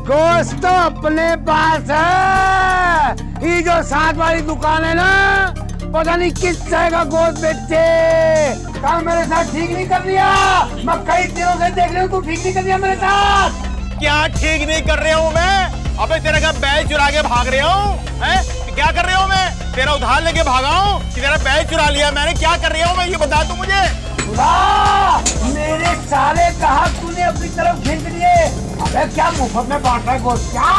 गोश्त तो अपने पास है। ये जो साथ वाली दुकान है ना, पता नहीं किस तरह का गोश्त बेचते। काम मेरे साथ ठीक नहीं कर दिया। मैं कई दिनों से देख रही हूँ, तू ठीक नहीं कर दिया मेरे साथ। क्या ठीक नहीं कर रहा हूँ मैं? अबे तेरे का बैल चुरा के भाग रहा हूँ, हैं? क्या कर रहा हूँ मैं? तेरा उधार लेके भागा हूँ कि तेरा बैल चुरा लिया मैंने? क्या कर रहा हूँ मैं, ये बता तू मुझे। मेरे सारे कहा तूने अपनी तरफ खींच लिए। अबे क्या मुफ्त में बांट रहा है गोश्त? क्या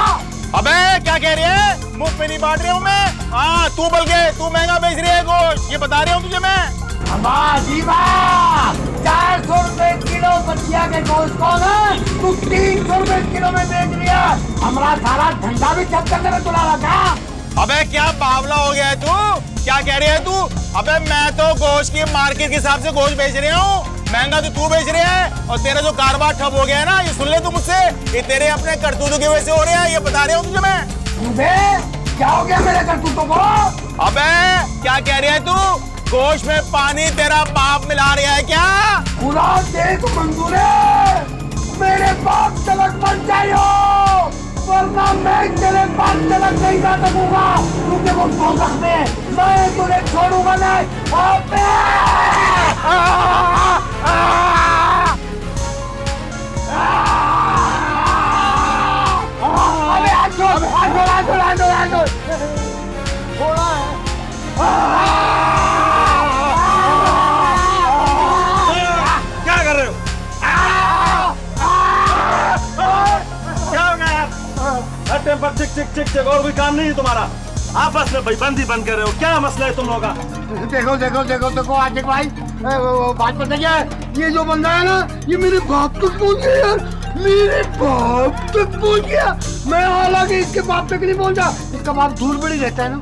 अबे क्या कह रही है? मुफ्त में नहीं बांट रहा हूँ मैं। हाँ तू बल्कि तू महंगा बेच रही है गोश्त, ये बता रहा हूँ तुझे मैं। 400 रुपए किलो बचिया के गोश्त को ना तू 300 रुपए किलो में बेच लिया। हमारा सारा धंधा भी ठप करने में तुला लगा। अबे क्या बावला हो गया है तू? क्या कह रही है तू? अबे मैं तो गोश्त की मार्केट के हिसाब से गोश्त बेच रहा हूँ। महंगा तो तू बेच रहा है और तेरा जो कारोबार ठप हो गया है ना, ये सुन ले तू मुझसे, ये तेरे अपने करतूतों की वजह से हो रहा है, ये बता रहा हूँ तुझे मैं। क्या हो गया मेरे करतूतों को? अबे क्या कह रही है तू? गोश्त में पानी तेरा बाप मिला रहा है क्या? पूरा देख मंजूर है, मेरे बाप तलक मत जाइयो, वरना मैं तेरे बाप तलक नहीं जा सकूंगा। तुझे वो छोड़ सकते हैं, मैं तुझे छोड़ूंगा नहीं। अबे थोड़ा क्या कर रहे हो? क्या हो गया यार? हर टाइम पर चिक चिक चिक चिक, और कोई काम नहीं है तुम्हारा? आपस में भाईबंदी बंद कर रहे हो, क्या मसला है तुम लोगों का? देखो देखो देखो देखो आशिक भाई, बात पता क्या है, ये जो बंदा है ना, ये मेरे बाप तक पहुंच गया यार, मेरे बाप तक पहुंच गया। मैं हालांकि इसके बाप तक नहीं पहुंचा, इसका बाप दूर बड़ी रहता है ना।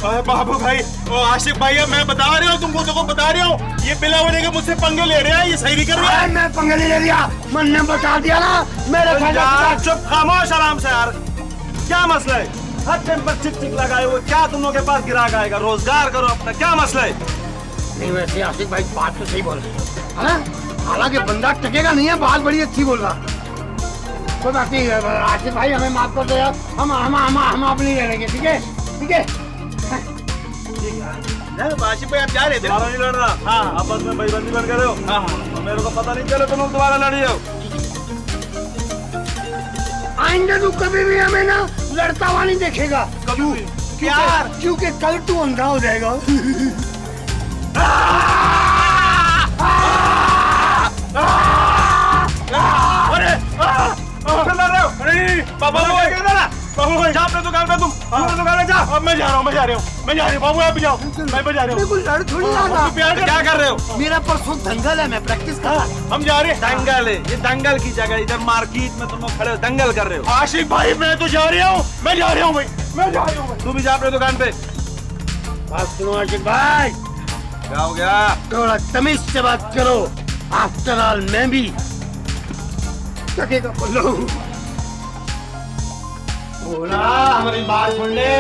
अरे बाबू भाई, वो आशिक भाई है, मैं बता रहा हूँ तुमको, तो बता रहा हूँ, ये बिना वजह के मुझसे पंगे ले रहे हैं, ये सही नहीं कर रहा है। मैं पंगे नहीं ले रहा, मैंने बता दिया ना मेरे यार चुप, खामोश आराम से यार। क्या मसला है? हर टाइम पर चिक चिक लगाए हुए, क्या तुम लोगों के पास ग्राहक आएगा? रोजगार करो अपना, क्या मसला है? नहीं वैसे आशिक भाई बात तो सही बोल रहे हैं, हालांकि बंदा टकेगा नहीं है, बात बड़ी अच्छी बोल रहा। कोई बात नहीं आशिक भाई, हमें माफ कर दो यार, हम अपनी ले लेंगे, ठीक है ठीक है। आशिक भाई आप जा रहे थे? तुम्हारा नहीं लड़ रहा? हाँ, आपस में भाईबंदी बंद कर रहे हो? हाँ, मेरे को पता नहीं चले तुम लोग दोबारा लड़ी हो। आइंदा तू कभी भी हमें ना लड़ता हुआ नहीं देखेगा। कभी क्योंकि कल तू अंधा हो जाएगा। बाबू भाई जा अपने दुकान पे, तुम अपने दुकान पे जा। अब मैं जा रहा हूँ बाबू, आप भी जाओ, मैं भी जा रहा हूँ। लड़ थोड़ी रहा, क्या कर रहे हो? मेरा परसों दंगल है, मैं प्रैक्टिस कर रहा। हम जा रहे हैं। दंगल है ये, दंगल की जगह इधर मार्केट में तुम लोग खड़े हो, दंगल कर रहे हो। आशिक भाई मैं तो जा रहा हूँ, मैं जा रहा हूँ भाई, मैं जा रहा हूँ। तू भी जा अपने दुकान पे। बात सुनो आशिक भाई, क्या हो गया? थोड़ा तमीज से बात करो। आफ्टर ऑल मैं भी टकेगा बोलो। बोला हमारी बात सुन ले,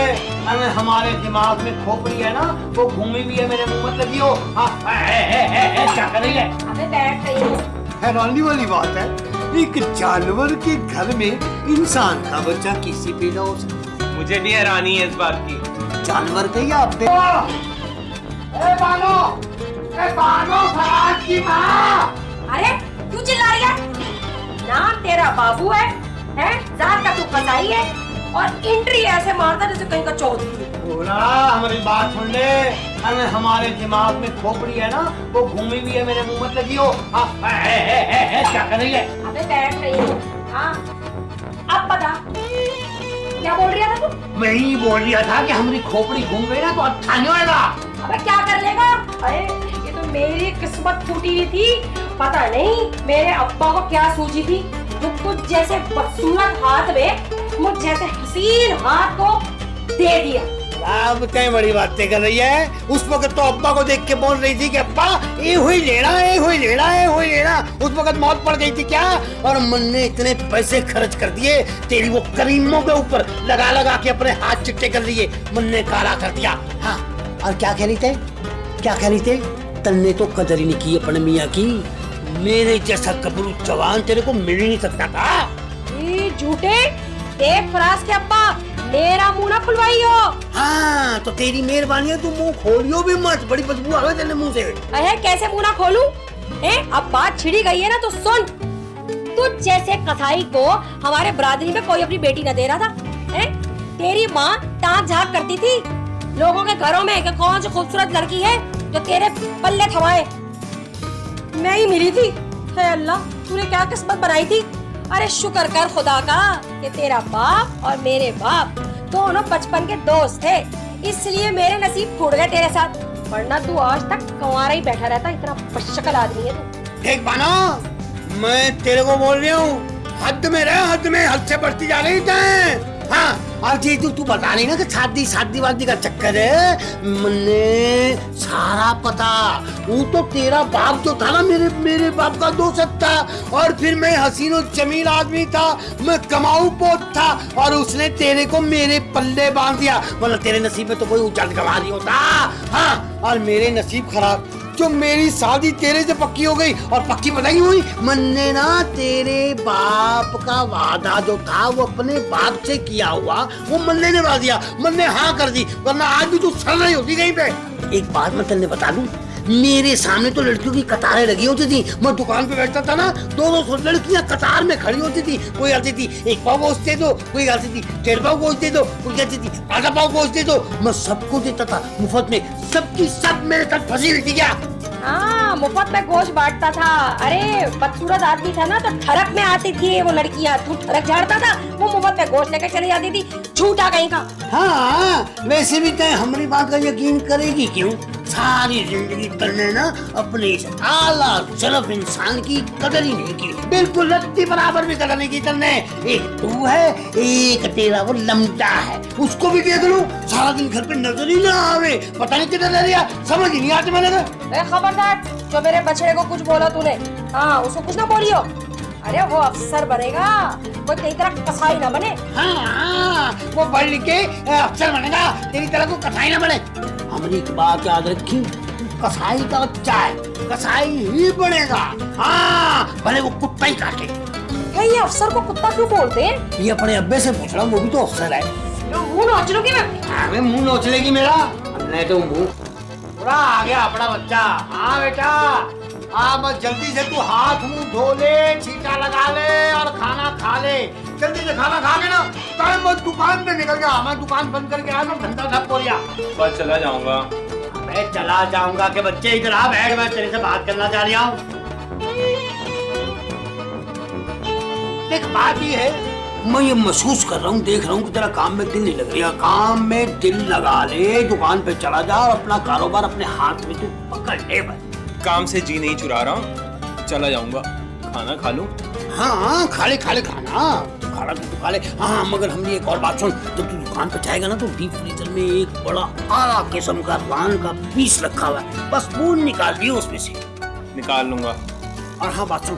अगर हमारे दिमाग में खोपड़ी है ना, वो घूमी भी है, मेरे मुंह मत लगी हो। क्या कर रही है? अबे बैठ गई हूँ। हैरानी वाली बात है, एक जानवर के घर में इंसान का बच्चा किसी पैदा हो सकता। मुझे भी हैरानी है इस बात की। जानवर के या अपने? बानो फराज की माँ। अरे क्यों चिल्ला रही है? नाम तेरा बाबू है, जात का तू कसाई है और एंट्री ऐसे मारता जैसे कहीं का चौधरी। बोला हमारी बात सुन ले, अगर हमारे दिमाग में खोपड़ी है ना, वो घूमी भी है, मेरे मुंह मत लगी हो। क्या कर रही है? अबे बैठ गई हूँ। हाँ अब बता, क्या बोल रही था तू? मैं ही बोल रहा था कि हमारी खोपड़ी घूम गई ना तो अच्छा नहीं होगा। अबे क्या कर लेगा? अरे ये तो मेरी किस्मत फूटी हुई थी, पता नहीं मेरे अब्बा को क्या सूझी थी, जो कुछ जैसे बदसूरत हाथ में मुझ जैसे हसीन हाथ को दे दिया। अब कई बड़ी बातें कर रही है, उस वक्त तो अब्बा को देख के बोल रही थी कि अब्बा ये हुई लेना, ये हुई लेना, ये हुई लेना। उस वक्त मौत पड़ गई थी क्या? और मन ने इतने पैसे खर्च कर दिए तेरी वो करीमों के ऊपर, लगा लगा के अपने हाथ चिट्टे कर लिए, मन ने काला कर दिया। हाँ और क्या कह रही थे, क्या कह रही थे? तन्ने तो कदर ही नहीं की अपने मियाँ की, मेरे जैसा कबरू जवान तेरे को मिल ही नहीं सकता था। ये झूठे, देख फराज के अब्बा, मेरा मुंह ना खुलवाई हो। हाँ तो तेरी मेहरबानी है, तू मुंह खोलियो भी मत, बड़ी बदबू आ रही तेरे मुंह से। अरे कैसे मुंह ना खोलूं? अब बात छिड़ी गई है ना तो सुन। तू जैसे कसाई को हमारे बरादरी में कोई अपनी बेटी न दे रहा था, तेरी माँ ताक झाक करती थी लोगों के घरों में कि कौन सी खूबसूरत लड़की है जो तेरे पल्ले थमाए। मैं ही मिली थी। हे अल्लाह, तूने क्या किस्मत बनाई थी। अरे शुक्र कर खुदा का कि तेरा बाप और मेरे बाप दोनों बचपन के दोस्त थे, इसलिए मेरे नसीब फूट गए तेरे साथ, वरना तू आज तक कंवारा ही बैठा रहता। इतना बशक्ल आदमी है तू। देख बानो, मैं तेरे को बोल रही हूँ, हद में रह, हद में, हद से बढ़ती जा रही है। हाँ और जी तू बता रही ना कि शादी वादी का चक्कर है, मैंने सारा पता। वो तो तेरा बाप जो था ना, मेरे बाप का दोस्त था, और फिर मैं हसीन और जमील आदमी था, मैं कमाऊ पोत था, और उसने तेरे को मेरे पल्ले बांध दिया, मतलब तेरे नसीब में तो कोई उजड़ गवा नहीं होता। हाँ और मेरे नसीब खराब जो मेरी शादी तेरे से पक्की हो गई, और पक्की पता ही हुई, मैंने ना तेरे बाप का वादा जो था वो अपने बाप से किया हुआ वो मन्ने ने निभा दिया, मन्ने हाँ कर दी, वरना आज भी तू सड़ रही होती कहीं पे। एक बात मैं तेने बता दूं, मेरे सामने तो लड़कियों की कतारें लगी होती थी, मैं दुकान पे बैठता था ना, 200 लड़कियां कतार में खड़ी होती थी, कोई आती थी 1 पाव गोश्त दे दो, कोई आती थी 1.5 पाव गोश्त दे दो, कोई कहती थी आधा पाव गोश्त दे दो, मैं सबको देता था मुफ्त में, सबकी सब मेरे साथ फंसी हुई थी। क्या हाँ, मुफ्त में गोश्त बांटता था। अरे बदसूरत आदमी था ना तो ठरक में आती थी वो लड़कियां, तू ठरक झाड़ता था, वो मुफ्त में गोश्त लेकर चली जाती थी, झूठा कहीं का। हाँ वैसे भी तय हमारी बात का यकीन करेगी क्यों? सारी जिंदगी तुमने ना अपने इस आला शरफ इंसान की कदर ही नहीं की, बिल्कुल रत्ती बराबर भी कदर नहीं की तुमने। एक तू है, एक तेरा वो लमटा है, उसको भी देख लो, सारा दिन घर पे नजर ही ना आवे, पता नहीं किधर रह गया, समझ ही नहीं आती मैंने। खबरदार, जो मेरे बछड़े को कुछ बोला तूने, हाँ उसको कुछ ना बोलियो। अरे वो अफसर बनेगा, वो तेरी तरह कसाई ना बने। हाँ वो पढ़ लिख के अफसर बनेगा, तेरी तरह को कसाई ना बने। हमारी एक बात याद रखी, कसाई का बच्चा है, कसाई ही बनेगा। हाँ भले वो कुत्ता ही काटे। है ये अफसर को कुत्ता क्यों बोलते हैं? ये अपने अब्बे से पूछ रहा हूँ, वो भी तो अफसर है। मुंह नोच लूंगी मैं। अरे मुंह नोच लेगी मेरा, नहीं तो मुंह पूरा आ गया अपना बच्चा। हाँ बेटा, बस जल्दी से तू हाथ मुंह धो ले, छींटा लगा ले और खाना खा ले। जल्दी से खाना खा के ना टाइम बस दुकान पे निकल गया, मैं दुकान बंद करके आया तो धंधा ठप हो गया। बस चला जाऊंगा। मैं चला जाऊंगा के बच्चे इधर आ बैठ, मैं तेरे से बात करना चाह रहा हूँ। एक बात ये है, मैं ये महसूस कर रहा हूँ, देख रहा हूँ कि तेरा काम में दिल नहीं लग रहा। काम में दिल लगा ले, दुकान पे चला जा और अपना कारोबार अपने हाथ में तू पकड़ ले बस। काम से जी नहीं चुरा रहा हूँ, चला जाऊंगा, खाना खा लूं। हाँ खा ले खाना, खाना तो खा ले। हाँ मगर हमने एक और बात सुन, जब तू दुकान पे जाएगा ना तो डीप फ्रीजर में एक बड़ा आला किस्म का पान का पीस रखा हुआ है, बस वो निकाल दियो उसमें से। निकाल लूंगा। और हाँ बात सुन,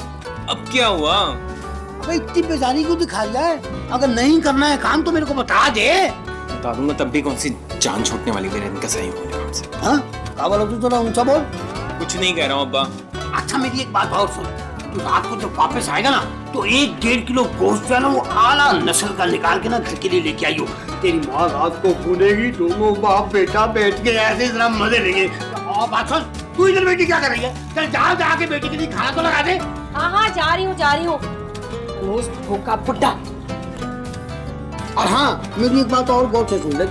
अब क्या हुआ? अबे इतनी बेजारी क्यों दिखाई जाए? अगर नहीं करना है काम तो मेरे को बता दे। बता दूंगा, तब भी कौन सी जान छूटने वाली मेरे इनका सही होने हमसे। हाँ क्या बोला तू, जरा ऊंचा बोल। कुछ नहीं कह रहा हूँ अब्बा। अच्छा मेरी एक बात और सुन, तू रात को जब वापस आएगा ना तो 1-1.5 किलो गोश्त जो है ना वो आला नस्ल का निकाल के ना घर के लिए लेके आइयो। तेरी माँ रात को भूलेगी, दोनों बाप बेटा बैठ के ऐसे जरा मजे लेंगे। और बात सुन, तू इधर बेटी क्या कर रही है? चल जाके बेटी के लिए खाना तो लगा दे। हाँ जा रही हूँ। भूखा बुड्ढा। और हाँ मेरी एक बात और गौर से सुन ले,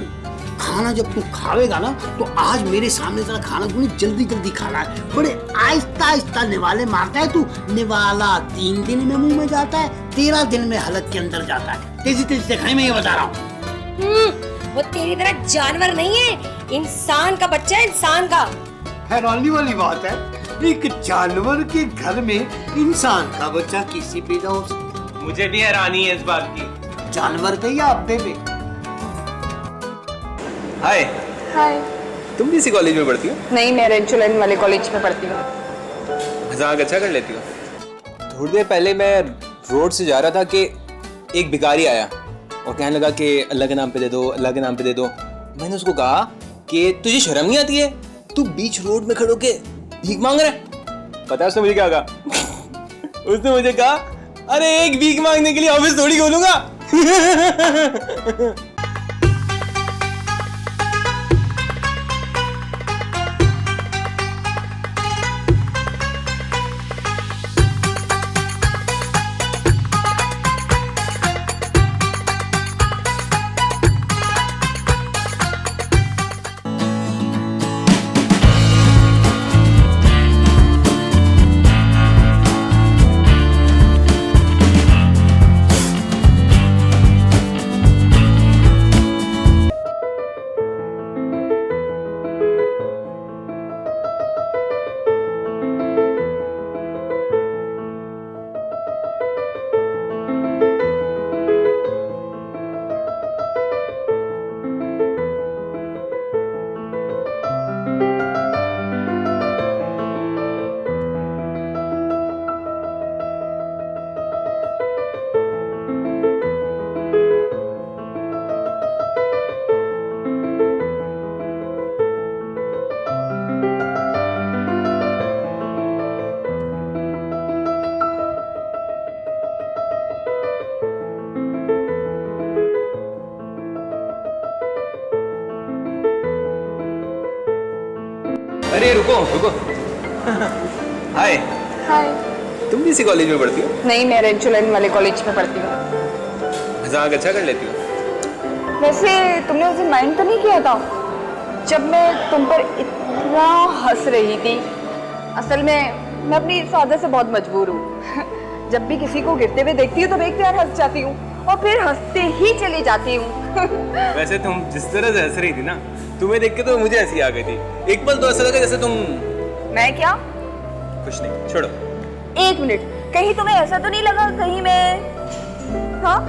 खाना जब तू खावेगा ना तो आज मेरे सामने जरा खाना तूने जल्दी खाना है, बड़े आहिस्ता निवाले मारता है तू। निवाला 3 दिन में मुंह में जाता है, 13 दिन में हलक के अंदर जाता है। तेजी से खाने में ये बता रहा हूँ। वो तेरी तरह जानवर नहीं है, इंसान का बच्चा है, इंसान का। हैरानी वाली बात है, एक जानवर के घर में इंसान का बच्चा किसी पैदा हो सकता? मुझे भी हैरानी है इस बात की। जानवर पे या अब्बे पे? हाय। तुम भी इसी कॉलेज में पढ़ती हो? नहीं, मैं रेड जुलाइन वाले कॉलेज में पढ़ती हूँ। मजाक अच्छा कर लेती हो। थोड़ी देर पहले मैं रोड से जा रहा था कि एक भिखारी आया और कहने लगा कि अल्लाह के नाम पे दे दो, अल्लाह के नाम पे दे दो। मैंने उसको कहा कि तुझे शर्म नहीं आती है, तू बीच रोड में खड़ो के भीख मांग रहा है? पता है उसने मुझे क्या कहा? उसने मुझे कहा अरे एक भीख मांगने के लिए ऑफिस थोड़ी खोलूंगा। अरे रुको रुको। हाय। हाय। तुम भी इसी कॉलेज में पढ़ती हो? नहीं, मैं रेंचुलन वाले कॉलेज में पढ़ती हूँ। मजाक अच्छा कर लेती हो। वैसे तुमने उस दिन माइंड तो नहीं किया था जब मैं तुम पर इतना हंस रही थी? असल में मैं अपनी इस आदत से बहुत मजबूर हूँ। जब भी किसी को गिरते हुए देखती हूँ तो देखते यार हंस जाती हूँ और फिर हंसते ही चली जाती हूँ। वैसे तुम जिस तरह से हंस रही थी ना, तुम्हें देख के तो मुझे हंसी आ गई थी। एक पल तो ऐसा लगा जैसे तुम। मैं क्या? कुछ नहीं, छोड़ो। एक मिनट, कहीं तुम्हें ऐसा तो नहीं लगा कहीं मैं? हाँ?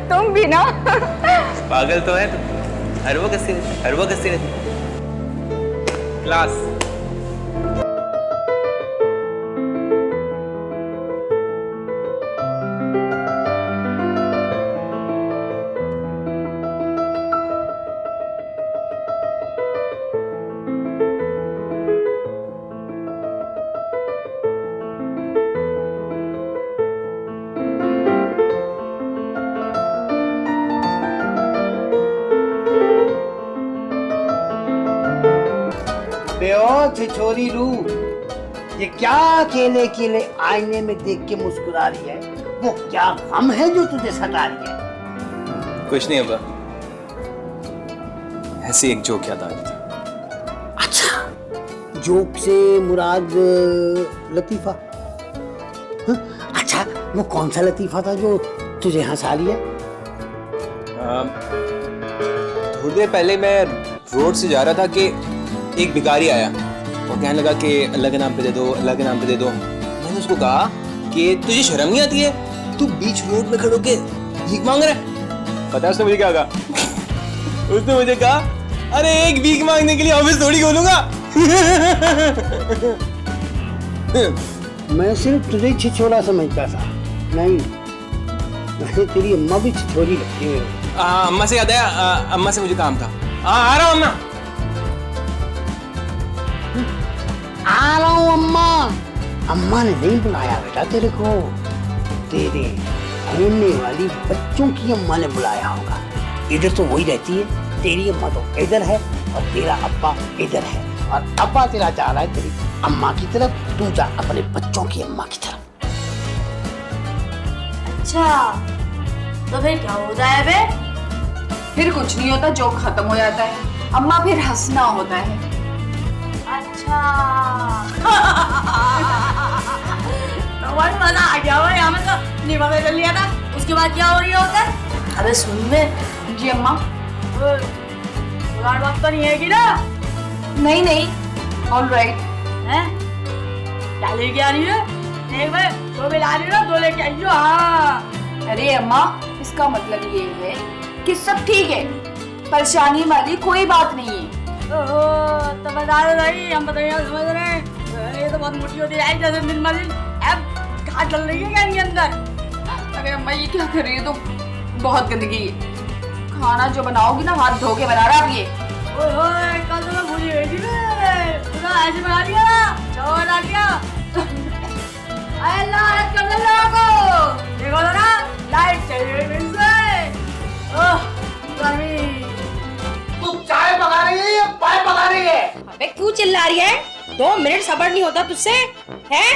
तुम भी ना? पागल तो है तुम। हर वक्त हंसती रहती। क्लास। छोरी रू, ये क्या अकेले अकेले आईने में देख के मुस्कुरा रही है? वो क्या गम है जो तुझे सता रही है? कुछ नहीं अब्बा, ऐसी एक जोक याद आ रही थी। अच्छा, जोक से मुराद लतीफा? अच्छा, वो कौन सा लतीफा था जो तुझे हंसा लिया? थोड़ी देर पहले मैं रोड से जा रहा था कि एक भिखारी आया और कहने लगा कि अल्लाह के नाम पे दे दो, अल्लाह के नाम पे दे दो। मैंने उसको कहा कि तुझे शर्म नहीं आती है, तू बीच रोड में खड़ो के भीख मांग रहा है? पता है उसने मुझे क्या कहा? उसने मुझे कहा, अरे एक भीख मांगने के लिए ऑफिस थोड़ी खोलूंगा। मैं सिर्फ तुझे छिछोरा समझता था। नहीं, तेरी अम्मा भी छिछोरी लगती है। अम्मा से याद आया, अम्मा से मुझे काम था। आ रहा हूँ अम्मा। आ रहा हूँ अम्मा। अम्मा ने नहीं बुलाया बेटा तेरे को, तेरे घूमने वाली बच्चों की अम्मा ने बुलाया होगा। इधर तो वही रहती है, तेरी अम्मा तो इधर है और तेरा अब्बा इधर है, और अब्बा तेरा जा रहा है तेरी अम्मा की तरफ, तू जा अपने बच्चों की अम्मा की तरफ। अच्छा, तो फिर क्या होता है बे? फिर कुछ नहीं होता, जोक खत्म हो जाता है। अम्मा फिर हंसना होता है। अच्छा। तो बड़ी मजा आ गया हो, यहाँ में तो नहीं पता चल लिया था। उसके बाद क्या हो रहा होता है? अबे सुन बे। जी अम्मा। बुलाड़ बात तो नहीं है कि ना? नहीं नहीं, ऑल राइट। हैं? क्या लेके आ रही है? एक बार दो मिला रही हो, दो लेके आई हो। हाँ। अरे अम्मा, इसका मतलब ये है कि सब ठीक है, परेशानी वाली कोई बात नहीं है। ओहो, तो बता दो भाई, हम बताइए समझ रहे हैं। ये तो बहुत मोटी होती है जैसे दिन भर अब घाट चल रही है क्या इनके अंदर? अरे अम्मा, ये क्या कर रही है तुम? बहुत गंदगी है। खाना जो बनाओगी ना, हाथ धो के बना रहा है ये। ओए, कल तो मैं भूली गई थी। ऐसे बना दिया ना, चावल डाल दिया। अरे लालच कर दे लोगों को। देखो जरा लाइट चली गई फिर से। ओह गर्मी। तू चाय पका रही है या पाय पका रही है? अबे क्यों चिल्ला रही है? 2 मिनट सब्र नहीं होता तुझसे? हैं?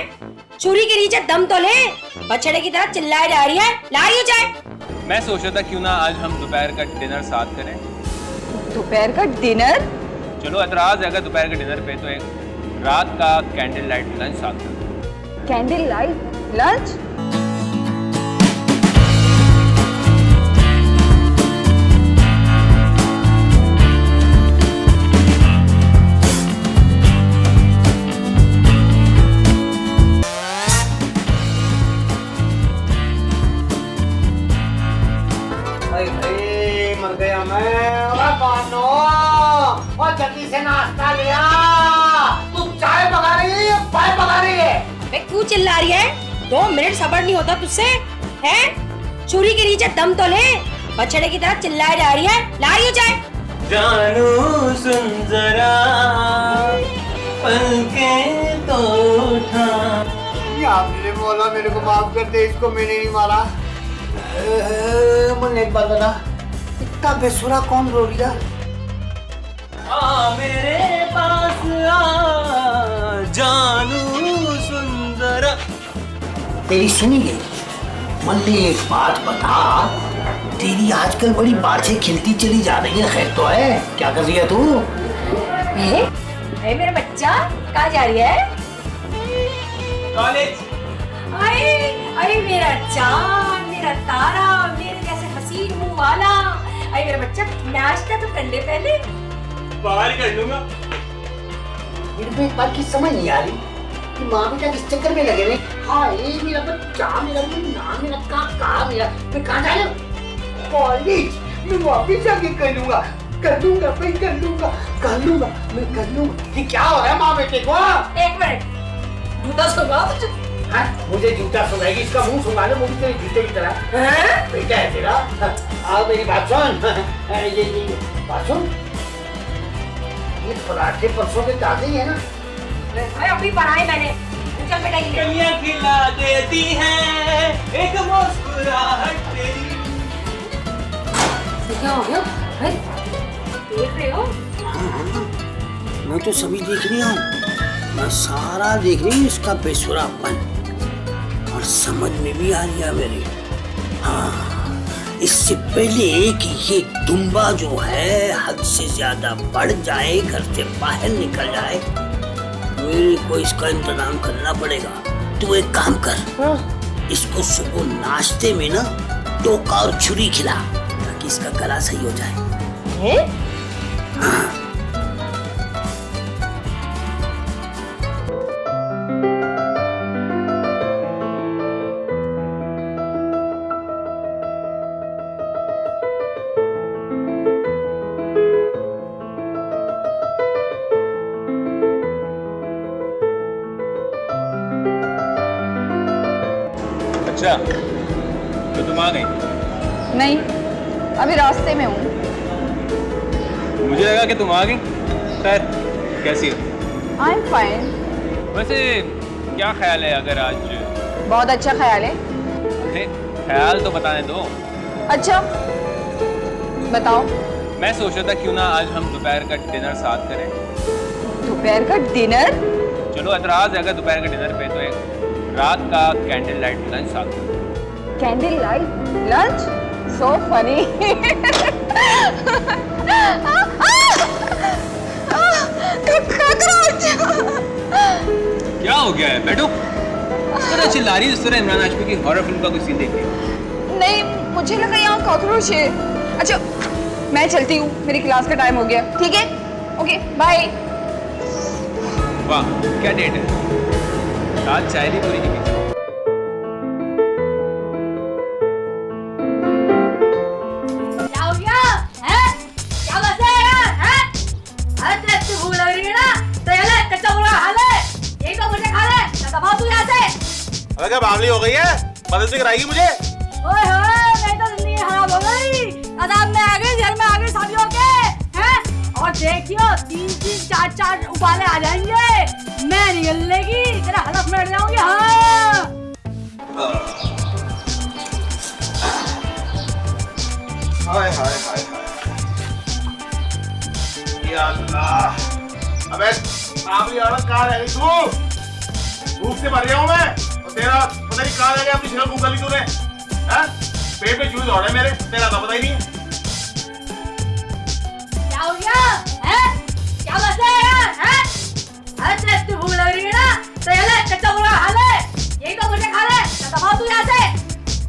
छुरी के नीचे दम तो ले। बछड़े की तरह चिल्लाए जा रही है। ला रही हो चाय? मैं सोच रहा था क्यों ना आज हम दोपहर का डिनर साथ करें। दोपहर का डिनर? चलो एतराज है अगर दोपहर के डिनर पे, तो एक रात का कैंडल लाइट लंच साथ करें। Candle light lunch? मर गया मैं। और बानो, और जल्दी से नाश्ता ले आ। तू चाय पका रही है या पाय पका रही है? अबे क्यों चिल्ला रही है? 2 मिनट सब्र नहीं होता तुझसे? हैं? छुरी के नीचे दम तो ले। बछड़े की तरह चिल्लाए जा रही है। ला रही हो चाय? जानू सुन जरा पलके तो उठा। आपने बोला मेरे को माफ कर दे, इसको मैंने नहीं मारा। मुझे एक बात बता, इतना बेसुरा कौन रो रहा? आ मेरे पास आ जानू सुंदरा। तेरी सुनी गई। मुझे एक बात बता, तेरी आजकल बड़ी बातें खिलती चली जा रही है। खैर तो है, क्या कर रही है तू? मेरा बच्चा कहाँ जा रही है? कॉलेज। अरे अरे मेरा चांद, मेरा तारा, मेरे जैसे हसीन मुंह वाला। अरे मेरा बच्चा नाश्ता तो कर ले पहले। बाहर कर लूंगा। मेरे को एक बात की समझ नहीं आ रही कि माँ बेटा किस चक्कर में लगे रहे। हाँ ये मेरा बच्चा, मेरा नाम, मेरा काका, मेरा मैं कहाँ जा रहा हूँ? कॉलेज। मैं वापिस जाके कर लूंगा भाई, कर लूंगा मैं कर लूंगा। ये क्या हो रहा है माँ बेटे को? 1 मिनट, जूता सुंघा तुझे? हाँ, मुझे जूता सुनाएगी, इसका मुंह सुना ले, मुझे तेरे जूते की तरह। बेटा है तेरा। आओ मेरी बात सुन। ये बात सुन, ये पराठे परसों के ताजे ही है ना? अरे अभी बनाए मैंने। चल बेटा ये कलियां खिला देती हैं एक मुस्कुराहट तेरी। क्या हो गया? अरे देख रहे हो? मैं तो सभी देख रही हूँ, मैं सारा देख रही हूँ इसका बेसुरापन, और समझ में भी आ रही है मेरे। हाँ, इससे पहले कि ये दुम्बा जो है हद से ज्यादा बढ़ जाए, घर से बाहर निकल जाए, मेरे को इसका इंतजाम करना पड़ेगा। तू एक काम कर, इसको सुबह नाश्ते में ना टोका और छुरी खिला, ताकि इसका गला सही हो जाए। हाँ। अच्छा, तो तुम आ गई? नहीं, अभी रास्ते में हूँ। मुझे लगा कि तुम आ गई। खैर, कैसी हो? I am fine. वैसे क्या ख्याल है अगर आज? बहुत अच्छा ख्याल है। अरे, ख्याल तो बताने दो। अच्छा बताओ। मैं सोच रहा था क्यों ना आज हम दोपहर का डिनर साथ करें। दोपहर का डिनर? चलो एतराज है अगर दोपहर के डिनर पे, तो एक रात का कैंडल लाइट लंच साथ करें। Candle light lunch? So funny. क्या हो गया है? बैठो। इस तरह चिल्ला रही है जिस तरह इमरान हाशमी की हॉरर फिल्म का कोई सीन देख के। नहीं, मुझे लगा यहाँ कॉकरोच है। अच्छा मैं चलती हूँ, मेरी क्लास का टाइम हो गया। ठीक है, ओके बाय। वाह क्या डेट है, आज चाय भी पूरी नहीं की। क्या हो गया? हैं? क्या बात है यार? हैं? अरे तेरे इतनी भूख लग रही है ना, तो ये ले कच्चा मुर्गा खा ले। यही तो मुझे खा ले, ना दबा तू यहाँ से। अरे क्या बावली हो गई है? मदद भी कराएगी मुझे? ओए होए, मेरी तो जिंदगी खराब हो गई। अदाब में आ गई, घर में आ गई शादियों के। हैं? और देखियो 3-3, 4-4 उबाले आ जाएंगे। मैं निकल लेगी, तेरा हलफ में अड़ जाऊंगी। हाँ हाय हाय हाय या अल्लाह। अबे बाबली औरत कहाँ रह गई तू? भूख से मर गया हूँ मैं, और तेरा पता नहीं कहाँ रह गया, अपनी शक्ल भूख ली तूने। हैं? पेट में चूहे दौड़ रहे मेरे, तेरा तो पता ही नहीं है। क्या हो गया है? क्या मसला है यार? हैं? अरे तेरे को भूख लग रही है ना, तो ये ले कच्चा मुर्गा खा ले, यही तो मुझे खा ले, ना दबाओ तू यहाँ से।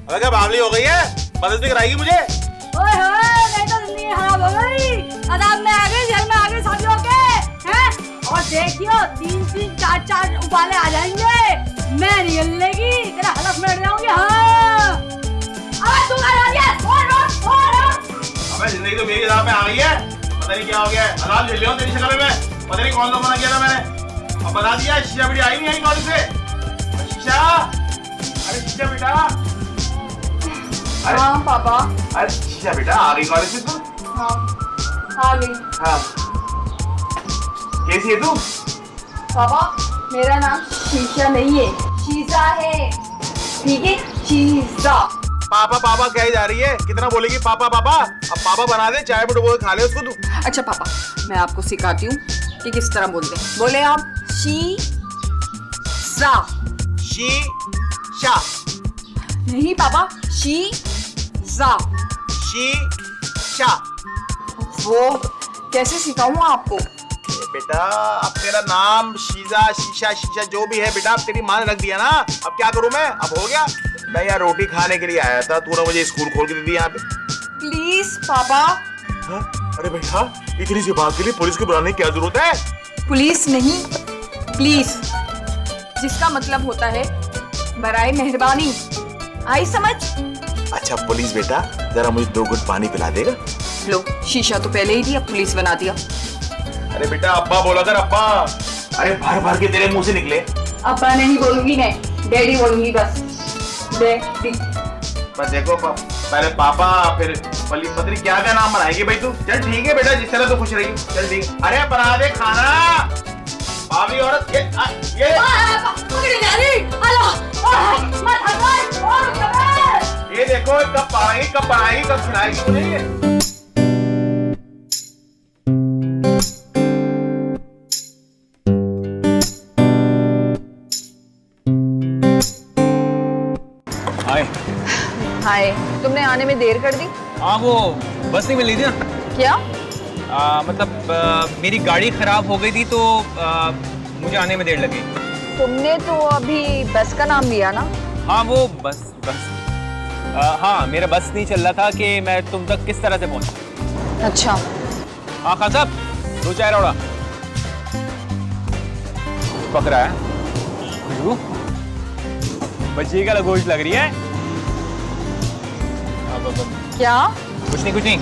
अबे क्या बावली हो गई है? मदद भी कराएगी मुझे? ओए होए, नहीं तो जिंदगी खराब हो गई। अदाब में आ गई, जेल में आ गई शादी होके, हैं? और देखियो 3-3, 4-4 उबाले आ जाएंगे, मैं नहीं हिलनेगी, तेरा हलफ में अड़ जाऊंगी। हाँ अबे तू कहाँ जा रही है? छोड़। अबे जिंदगी तो मेरी राह पे आ गई है, पता नहीं क्या हो गया है। अदाब झेल लिया हूँ तेरी शक्ल में, पता नहीं कौन सा मना किया था मैंने। अब बता दिया शीशा बेटी आई नहीं आई कॉलेज से। शीशा, अरे शीशा बेटा। हाँ पापा। अरे शीशा बेटा आ गई कॉलेज से तू? हाँ आ गई। हाँ कैसी है तू? पापा मेरा नाम शीशा नहीं है, शीशा है, ठीक है? शीशा। पापा पापा कह जा रही है, कितना बोलेगी पापा पापा? अब पापा बना दे, चाय में डुबो के खा ले उसको तू। अच्छा पापा मैं आपको सिखाती हूँ कि किस तरह बोलते हैं। बोले आप शी सा। शीशा। नहीं पापा, शी जा। शीशा। वो कैसे सिखाऊँ आपको? बेटा अब तेरा नाम शीजा शीशा शीशा जो भी है बेटा, अब तेरी माँ ने रख दिया ना, अब क्या करूं मैं? अब हो गया। मैं यार रोटी खाने के लिए आया था, तूने मुझे स्कूल खोल के दे दी यहाँ पे। प्लीज पापा। हाँ? अरे बेटा इतनी सी बात के लिए पुलिस को बुलाने की क्या जरूरत है? पुलिस नहीं, प्लीज, जिसका मतलब होता है बराए मेहरबानी। आई समझ? अच्छा पुलिस बेटा जरा मुझे 2 घुट पानी पिला देगा? लो शीशा तो पहले ही दिया, पुलिस बना दिया। अरे बेटा अब्बा बोला कर अब्बा। अरे भर भर के तेरे मुंह से निकले। अब्बा नहीं बोलूंगी, नहीं डैडी बोलूंगी बस। डैडी। बस देखो पहले पापा फिर पली पत्री क्या क्या नाम बनाएगी भाई तू? चल ठीक है बेटा जिस तरह तो खुश रही, चल ठीक। अरे बना दे खाना। बावली औरत ये पकड़ी जा रही। हेलो मत हट और ये देखो कब पढ़ाएगी कब खिलाएगी मुझे। हाय, तुमने आने में देर कर दी? हाँ वो बस नहीं मिल रही थी ना। क्या? मतलब मेरी गाड़ी खराब हो गई थी तो मुझे आने में देर लगी। तुमने तो अभी बस का नाम लिया ना? हाँ वो बस। हाँ मेरा बस नहीं चल रहा था कि मैं तुम तक किस तरह से पहुंचूं। अच्छा। हाँ खान साहब 2 चाय रोड़ा। पक रहा है खुशबू, बच्ची का गोश्त लग रही है। क्या? कुछ नहीं कुछ नहीं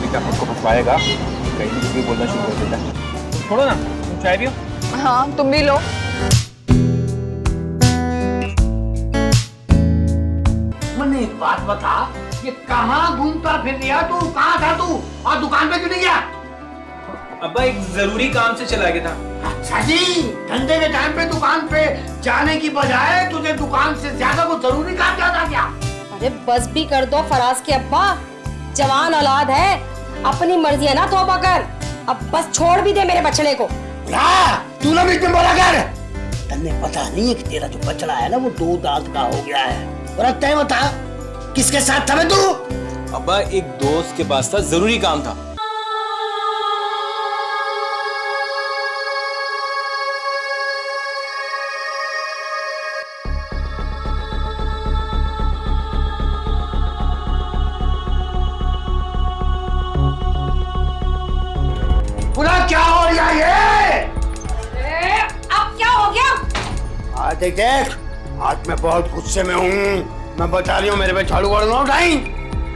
बेटा हमको फंसवाएगा, कहीं भी कुछ बोलना शुरू कर देता है। छोड़ो ना, तुम चाय पियो। हाँ तुम भी लो। मैंने एक बात बता, ये कहाँ घूमता फिर रहा तू? कहाँ था तू? और दुकान पे क्यों नहीं गया? अब्बा एक जरूरी काम से चला गया था। अच्छा जी, धंधे के टाइम पे दुकान पे जाने की बजाय तुझे दुकान से ज्यादा को जरूरी काम ज्यादा क्या? अरे बस भी कर दो फराज के अब्बा, जवान औलाद है, अपनी मर्जी है ना तौबा कर। अब बस छोड़ भी दे मेरे बछड़े को। तू ना बीच में बोला कर। तन्ने पता नहीं है कि तेरा जो बछड़ा है ना वो 2 दांत का हो गया है। और अब तय बता किसके साथ था तू? अब्बा एक दोस्त के पास था, जरूरी काम था। पूरा क्या हो रहा है ये? अब क्या हो गया? देख आज मैं बहुत गुस्से में हूँ। मैं बता रही हूँ मेरे पे झाड़ू वाड़ू ना उठाई।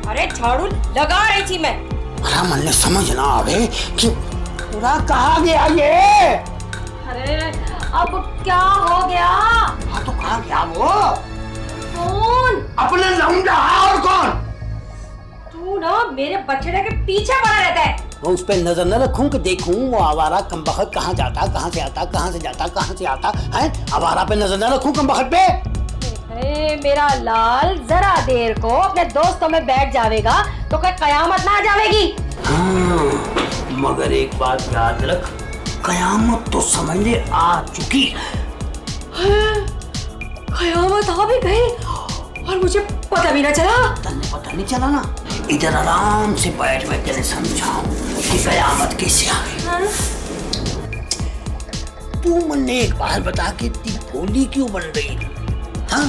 अरे झाड़ू लगा रही थी मैं। मेरा मन ने समझ ना आवे कि पूरा कहाँ गया ये। अरे अब क्या हो गया? हाँ तो कहाँ गया वो? कौन? अपने लौंडा और कौन? तू ना मेरे बछड़े के पीछे पड़ा रहता है। मैं उस पर नजर न रखूं कि देखूं वो आवारा कमबख्त कहाँ जाता, कहाँ से आता, कहाँ से जाता, कहाँ से आता है। आवारा पे नजर न रखूं कमबख्त पे। अरे मेरा लाल, जरा देर को अपने दोस्तों में बैठ जावेगा तो क्या कयामत ना आ जावेगी। हाँ, मगर एक बात याद रख, कयामत तो समझ ले आ चुकी है। कयामत आ भी गई और मुझे पता भी ना चला। तन्ने पता नहीं चला ना। इधर आराम से बैठ, मैं तेरे समझाऊं कि कयामत कैसे आ गई। तू मुन्ने एक बार बता कि इतनी भोली क्यों बन रही? हाँ,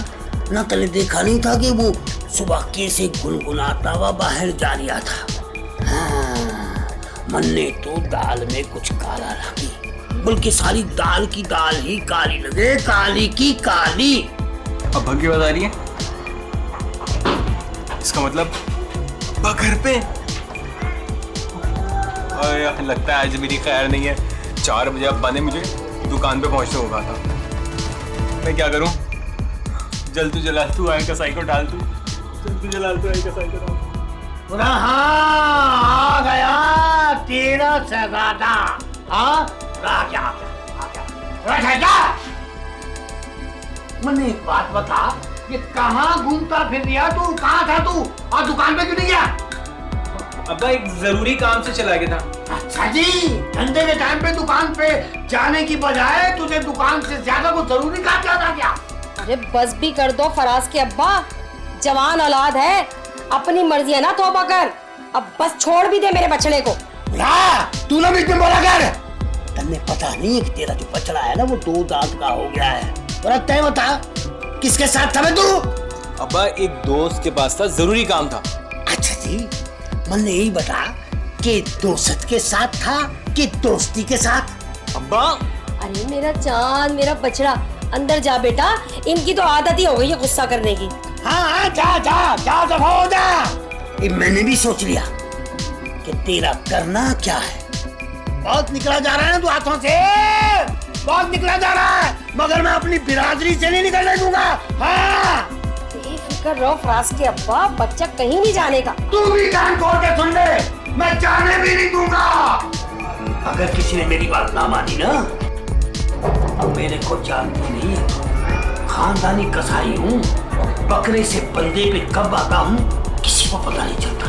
ना तने देखा नहीं था कि वो सुबह कैसे गुनगुनाता हुआ बाहर जा रहा था। हाँ, मन्ने तो दाल में कुछ काला लगी, बल्कि सारी दाल की दाल ही काली लगे, काली की काली। अब भग्गी बात आ रही है, इसका मतलब घर पे। और यार लगता है आज मेरी खैर नहीं है। 4 बजे अब बने, मुझे दुकान पे पहुंचना होगा था। मैं क्या करूं? जल तू जला तू आए कसाई को डाल तू, जल तू जला तू आए कसाई को डाल। आ गया तेरा शहजादा। हाँ, राजा मैंने एक बात बता, ये कहाँ घूमता फिर रहा तू? कहाँ था तू और दुकान पे क्यों नहीं गया? अब्बा एक जरूरी काम से चला गया था। अच्छा जी, धंधे के टाइम पे दुकान पे जाने की बजाय तुझे दुकान से ज्यादा कोई जरूरी काम ज्यादा क्या? अरे बस भी कर दो फराज के अब्बा, जवान औलाद है, अपनी मर्जी है ना तौबा कर। अब बस छोड़ भी दे मेरे बछड़े को। तू ना बीच में बोला कर। तन्ने पता नहीं है कि तेरा जो बछड़ा है ना वो 2 दांत का हो गया है। और तय बता किसके साथ था तू? अब्बा एक दोस्त के पास था, जरूरी काम था। अच्छा जी, मन ने यही बता कि दोस्त के साथ था कि दोस्ती के साथ? अब्बा अरे मेरा चांद, मेरा बछड़ा, अंदर जा बेटा, इनकी तो आदत ही हो गई है गुस्सा करने की। हाँ, जा जा जा दफा हो जा। मैंने भी सोच लिया कि तेरा करना क्या है। बहुत निकला जा रहा है ना तू हाथों से, बहुत निकला जा रहा है, मगर मैं अपनी बिरादरी से नहीं निकलने दूंगा। हाँ, बेफिक्र रहो फराज के अब्बा, बच्चा कहीं नहीं जाने का। तू भी कान खोल के सुन ले, मैं जाने भी नहीं दूंगा। अगर किसी ने मेरी बात ना मानी ना, अब मेरे को जानती नहीं है, खानदानी कसाई हूँ, बकरे से बंदे पे कब आता हूँ किसी को पता नहीं चलता।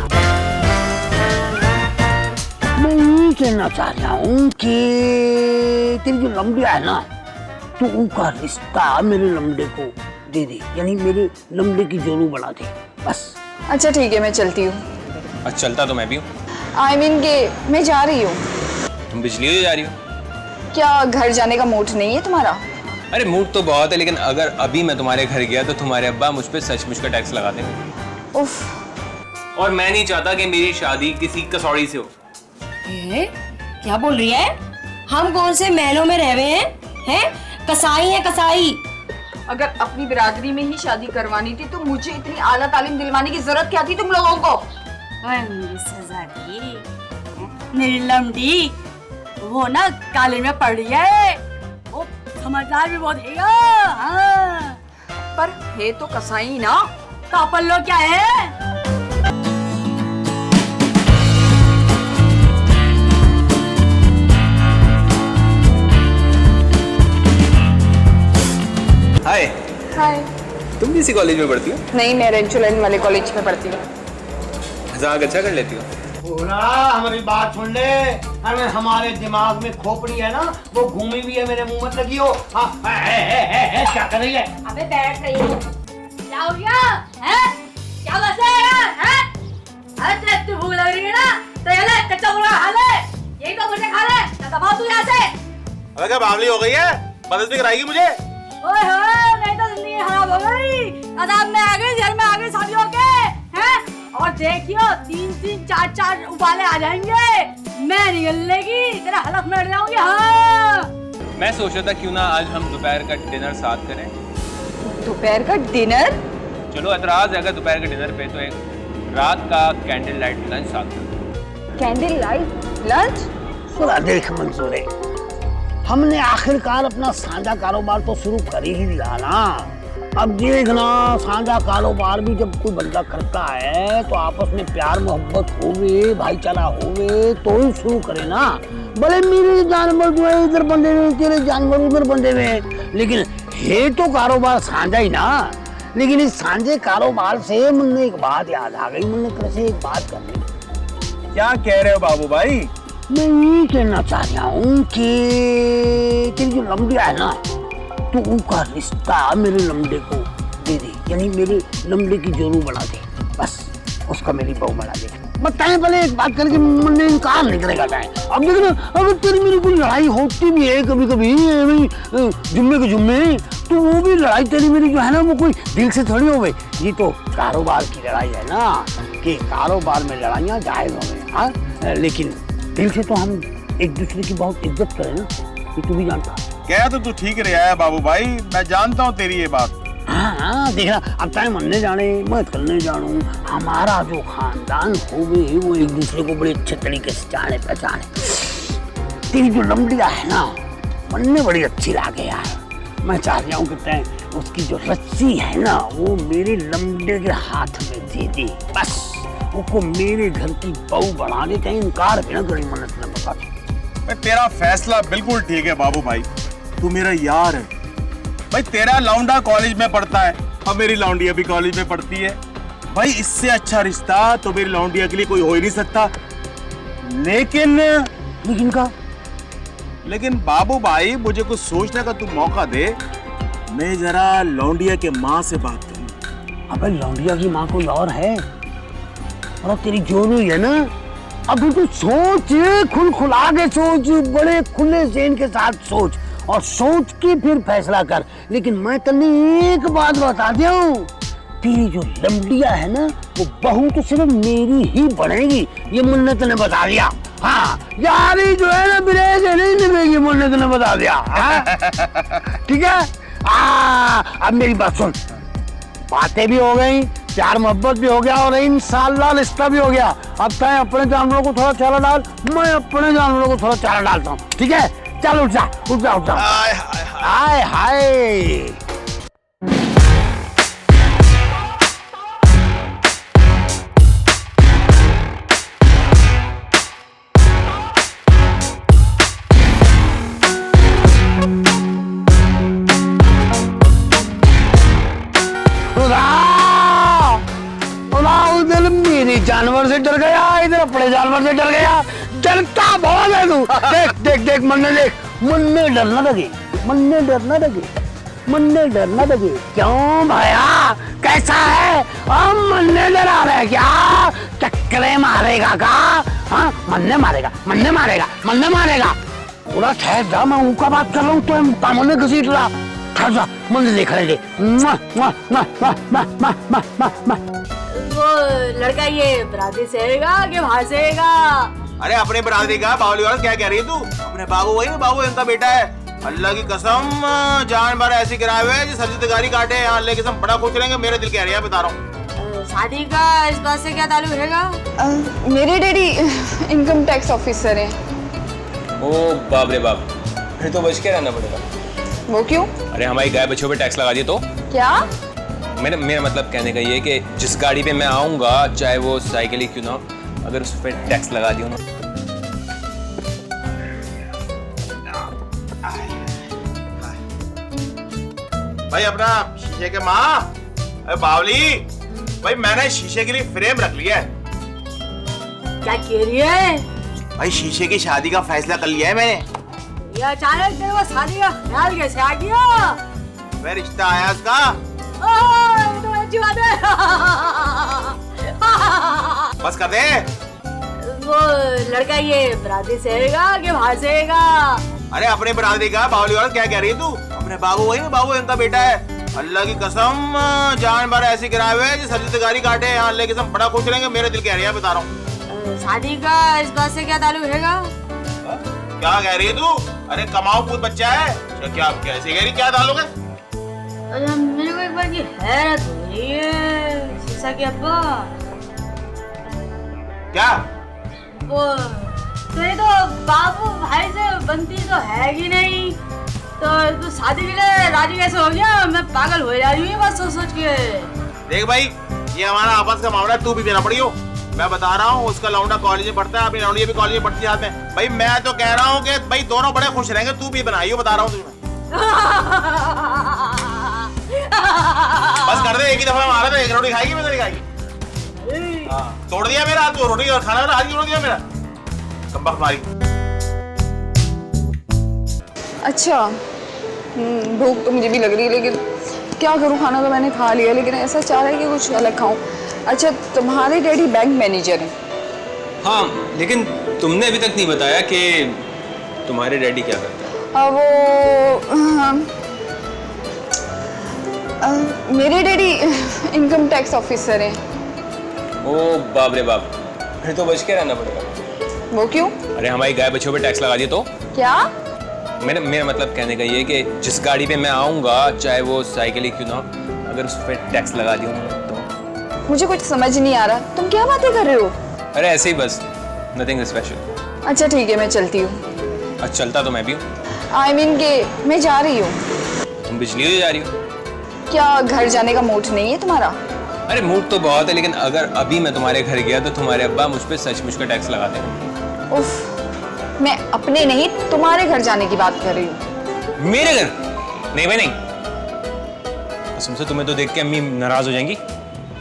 मैं यही कहना चाह रहा हूँ कि तेरी जो लंबिया है ना, तो उनका रिश्ता मेरे लंबे को दे दे, यानी मेरे लंबे की जोरू बढ़ा दे बस। अच्छा ठीक है, मैं चलती हूँ। अच्छा चलता तो मैं भी हूँ। I mean कि मैं जा रही हूँ। तुम बिजली हो जा रही हो? क्या घर जाने का मूड नहीं है तुम्हारा? अरे मूड तो बहुत है, लेकिन अगर अभी मैं तुम्हारे घर गया तो तुम्हारे अब्बा मुझ पे सचमुच का टैक्स लगा देंगे। उफ। और मैं नहीं चाहता कि मेरी शादी किसी कसौड़ी से हो। क्या बोल रही है? हम कौन से महलों में रह रहे हैं? कसाई है कसाई। अगर अपनी बिरादरी में ही शादी करवानी थी तो मुझे इतनी आला तालीम दिलवाने की जरूरत क्या थी तुम लोगों को? मेरी सजादी, मेरी लमड़ी, वो ना कॉलेज में पढ़ रही है, वो समझदार भी बहुत है। हाँ। पर है तो कसाई ना। कापल लो क्या है? हाय। हाय। तुम भी इसी कॉलेज में पढ़ती हो? नहीं, मैं रेंचुलाइन वाले कॉलेज में पढ़ती हूँ। मजाक अच्छा कर लेती हो? पूरा हमारी बात सुन ले। अरे हमारे दिमाग में खोपड़ी है ना, वो घूमी भी है, मेरे मुंह मत लगी हो। क्या कर रही है? अबे बैठ रही हूँ। क्या हो गया? हैं? क्या बस है यार? हैं? अरे तेरे इतनी भूख लग रही है ना, तो ये ले कच्चा मुर्गा खा ले, यही तो मुझे खा ले, ना दबा तू यहाँ से। अरे क्या बावली हो गई है? बदतमीजी कराएगी मुझे? ओए होए, मेरी तो जिंदगी खराब हो गई। अदाब में आ गई, जेल में आ गई शादी होके, हैं? और देखियो 3-3, 4-4 उबाले आ जाएंगे, मैं नहीं गलेगी, तेरा हलफ में अड़ जाऊंगी। हाँ। मैं सोच रहा था क्यों ना आज हम दोपहर का डिनर साथ करें। दोपहर का डिनर? चलो एतराज है अगर दोपहर के डिनर पे, तो एक रात का कैंडल लाइट लंच साथ करें। Candle light lunch? पूरा देख मंजूर है, हमने आखिरकार अपना साझा कारोबार तो शुरू कर ही लिया ना, अब देखना साझा कारोबार भी जब कोई बंदा करता है तो आपस में प्यार मोहब्बत होवे, भाईचारा होवे तो ही शुरू करे ना। भले मेरे जानवर जो है इधर बंधे हुए, तेरे जानवर उधर बंधे हुए, लेकिन है तो कारोबार साझा ही ना। लेकिन इस साझे कारोबार से मुझे एक बात याद आ गई, मुझे तेरे से एक बात करनी। क्या कह रहे हो बाबू भाई? मैं ये कहना चाह रहा हूँ कि तेरी जो लंबिया है ना, तो उनका रिश्ता मेरे लमडे को दे दे, यानी मेरे लमडे की जोरू बना दे, बस उसका मेरी बहू बना दे। बताएं भले एक बात करके मन में इनकार नहीं करेगा चाहे। अब देखना अगर तेरी मेरी कोई लड़ाई होती भी है कभी कभी जुम्मे के जुम्मे, तो वो भी लड़ाई तेरी मेरी जो है ना वो कोई दिल से थोड़ी हो गई। ये तो कारोबार की लड़ाई है ना, कि कारोबार में लड़ाइयाँ जायज हो गई, हाँ, लेकिन दिल से तो हम एक दूसरे की बहुत इज्जत करें ना, ये तू भी जानता। कह तो तू ठीक रहा है बाबू भाई, मैं जानता हूँ तेरी ये बात। हाँ देखना, अब चाहे मनने जाने मैं करने जानू, हमारा जो खानदान हो गए वो एक दूसरे को बड़े अच्छे तरीके से जाने पहचाने। तेरी जो लंबड़िया है ना, मनने बड़ी अच्छी लागे यार। मैं चाह रहा हूँ कि उसकी जो रस्सी है ना वो मेरे लंबड़े के हाथ में दे दे, बस उसको मेरे घर की बहू बना दे, कहीं इनकार भी ना करी। मन्नत ने बता, तेरा फैसला बिल्कुल ठीक है बाबू भाई, तू मेरा यार है भाई। तेरा लौंडा कॉलेज में पढ़ता है और मेरी लौंडिया भी कॉलेज में पढ़ती है भाई, इससे अच्छा रिश्ता तो मेरी लौंडिया के लिए कोई हो ही नहीं सकता। लेकिन बाबू भाई मुझे कुछ सोचने का तू मौका दे, मैं जरा लौंडिया के माँ से बात करूं। अबे लौंडिया की माँ कोई और है, और तेरी जोरू है ना। अब तू सोच, खुला के सोच, बड़े खुले ज़हन के साथ सोच, और सोच के फिर फैसला कर। लेकिन मैं तन्ने एक बात बता दिया हूँ, तेरी जो लंबड़िया है ना वो बहू तो सिर्फ मेरी ही बनेगी, ये मुन्नत ने बता दिया। हाँ यारी जो है ना बिरेज नहीं निभेगी, मुन्नत ने बता दिया। ठीक है, अब मेरी बात सुन, बातें भी हो गई, प्यार मोहब्बत भी हो गया, और इंशाल्लाह रिश्ता भी हो गया। अब चाहे अपने जानवरों को थोड़ा चारा डाल, मैं अपने जानवरों को थोड़ा चारा डालता हूँ, ठीक है? चल उठ जा, उठ जा, उठ जा। हाय हाय मेरे जानवर से डर गया, इधर अपने जानवर से डर गया, डरता बहुत है तू। देख देख देख मन्ने, देख मन्ने डरना लगे, मन्ने डरना लगे, मन्ने डरना लगे। क्यों भैया, कैसा है? हम मन्ने डरा रहे क्या? चक्करे मारेगा का? हाँ मन्ने मारेगा, मन्ने मारेगा, मन्ने मारेगा। पूरा ठहर जा, मैं उनका बात कर रहा हूँ, तो तामने घसीट रहा। ठहर जा, मन्ने देख रहे थे। वो लड़का ये बराती से आएगा कि वहां से आएगा? अरे अपने बरादरी का बावली वाला, क्या कह रही है तू? अपने बाबू वही बाबू इनका बेटा है। अल्लाह की कसम जान भर ऐसी गिराए हुए है सब्जी तगारी काटे हैं। अल्लाह की कसम बड़ा खुश रहेंगे, मेरे दिल कह रही है, बता रहा हूँ। शादी का इस बात से क्या ताल्लुक रहेगा? मेरे डैडी इनकम टैक्स ऑफिसर हैं। ओ बाप रे बाप, फिर तो बच के रहना पड़ेगा। वो क्यों? अरे हमारी गाय बच्चों पे टैक्स लगा दिए तो क्या? मेरा मतलब कहने का ये है कि जिस गाड़ी पे मैं आऊंगा, चाहे वो साइकिल ही क्यों ना, अगर उस पर टैक्स लगा दिया ना। भाई अपना शीशे के माँ, अरे बावली भाई, मैंने शीशे के लिए फ्रेम रख लिया है। क्या कह रही है? भाई शीशे की शादी का फैसला कर लिया है मैंने। ये अचानक तेरे को शादी का ख्याल कैसे आ गया? मैं रिश्ता आया उसका। ये तो अच्छी बात है। बस कर दे। वो लड़का ये बराती से आएगा कि वहां से आएगा? अरे अपने बरादरी का बावली वाला, क्या कह रही है तू? अपने बाबू वही बाबू इनका बेटा है। अल्लाह की कसम जान भर ऐसी गिराए हुए है सब्जी तगारी काटे हैं। अल्लाह की कसम बड़ा खुश रहेंगे, मेरे दिल कह रही है, बता रहा हूँ। शादी का इस बात से क्या ताल्लुक रहेगा? क्या कह रही है तू? अरे कमाओ पूत बच्चा है, क्या कैसे कह रही, क्या ताल्लुक है? मेरे को एक बार की हैरत हो रही है शीशा के अब्बा। क्या? वो तेरी तो बाबू भाई से बनती तो है ही नहीं। तो शादी के लिए राजी कैसे हो गया? मैं पागल हो जा रही हूँ बस सोच सोच के। देख भाई, ये हमारा आपस का मामला है, तू भी देना पड़ी हो। मैं बता रहा हूँ, उसका लौंडा कॉलेज में पढ़ता है, अभी लौंडी भी कॉलेज में पढ़ती है साथ में। भाई मैं तो कह रहा हूँ कि भाई दोनों बड़े खुश रहेंगे, तू भी बनाइयो, बता रहा हूँ तुझे। बस कर दे, एक ही दफा मारा था, एक रोटी खाएगी, मैं नहीं खाएगी। हाँ, तोड़ दिया मेरा, तू रोटी और खाना आज तोड़ दिया मेरा, कम्बख्त मारी। अच्छा, भूख तो मुझे भी लग रही है, लेकिन क्या करूँ, खाना तो मैंने खा लिया, लेकिन ऐसा चाह रहा है कि कुछ अलग खाऊं। अच्छा, तुम्हारे डैडी बैंक मैनेजर हैं? हाँ, लेकिन तुमने अभी तक नहीं बताया कि तुम्हारे डैडी क्या करते हैं। मेरे डैडी इनकम टैक्स ऑफिसर हैं। ओ बाप रे बाप, फिर तो बच के रहना पड़ेगा। वो क्यों? अरे हमारी गाय बच्चों पे टैक्स लगा दिए तो क्या? मेरा मतलब कहने का ये कि जिस गाड़ी पे मैं आऊँगा, चाहे वो साइकिल ही क्यों ना, अगर उस पर टैक्स लगा दिया तो। मुझे कुछ समझ नहीं आ रहा, तुम क्या बातें कर रहे हो? अरे ऐसे ही बस, नथिंग स्पेशल। अच्छा ठीक है, मैं चलती हूँ। अच्छा, चलता तो मैं भी हूँ। I mean कि मैं जा रही हूँ। तुम बिजली हो जा रही हो? क्या घर जाने का मूड नहीं है तुम्हारा? अरे मूड तो बहुत है, लेकिन अगर अभी मैं तुम्हारे घर गया तो तुम्हारे अब्बा मुझ पर सचमुच का टैक्स लगाते हैं। उफ, मैं अपने नहीं तुम्हारे घर जाने की बात कर रही हूँ। मेरे घर? नहीं भाई नहीं, कसम से तुम्हें तो देख के अम्मी नाराज हो जाएंगी,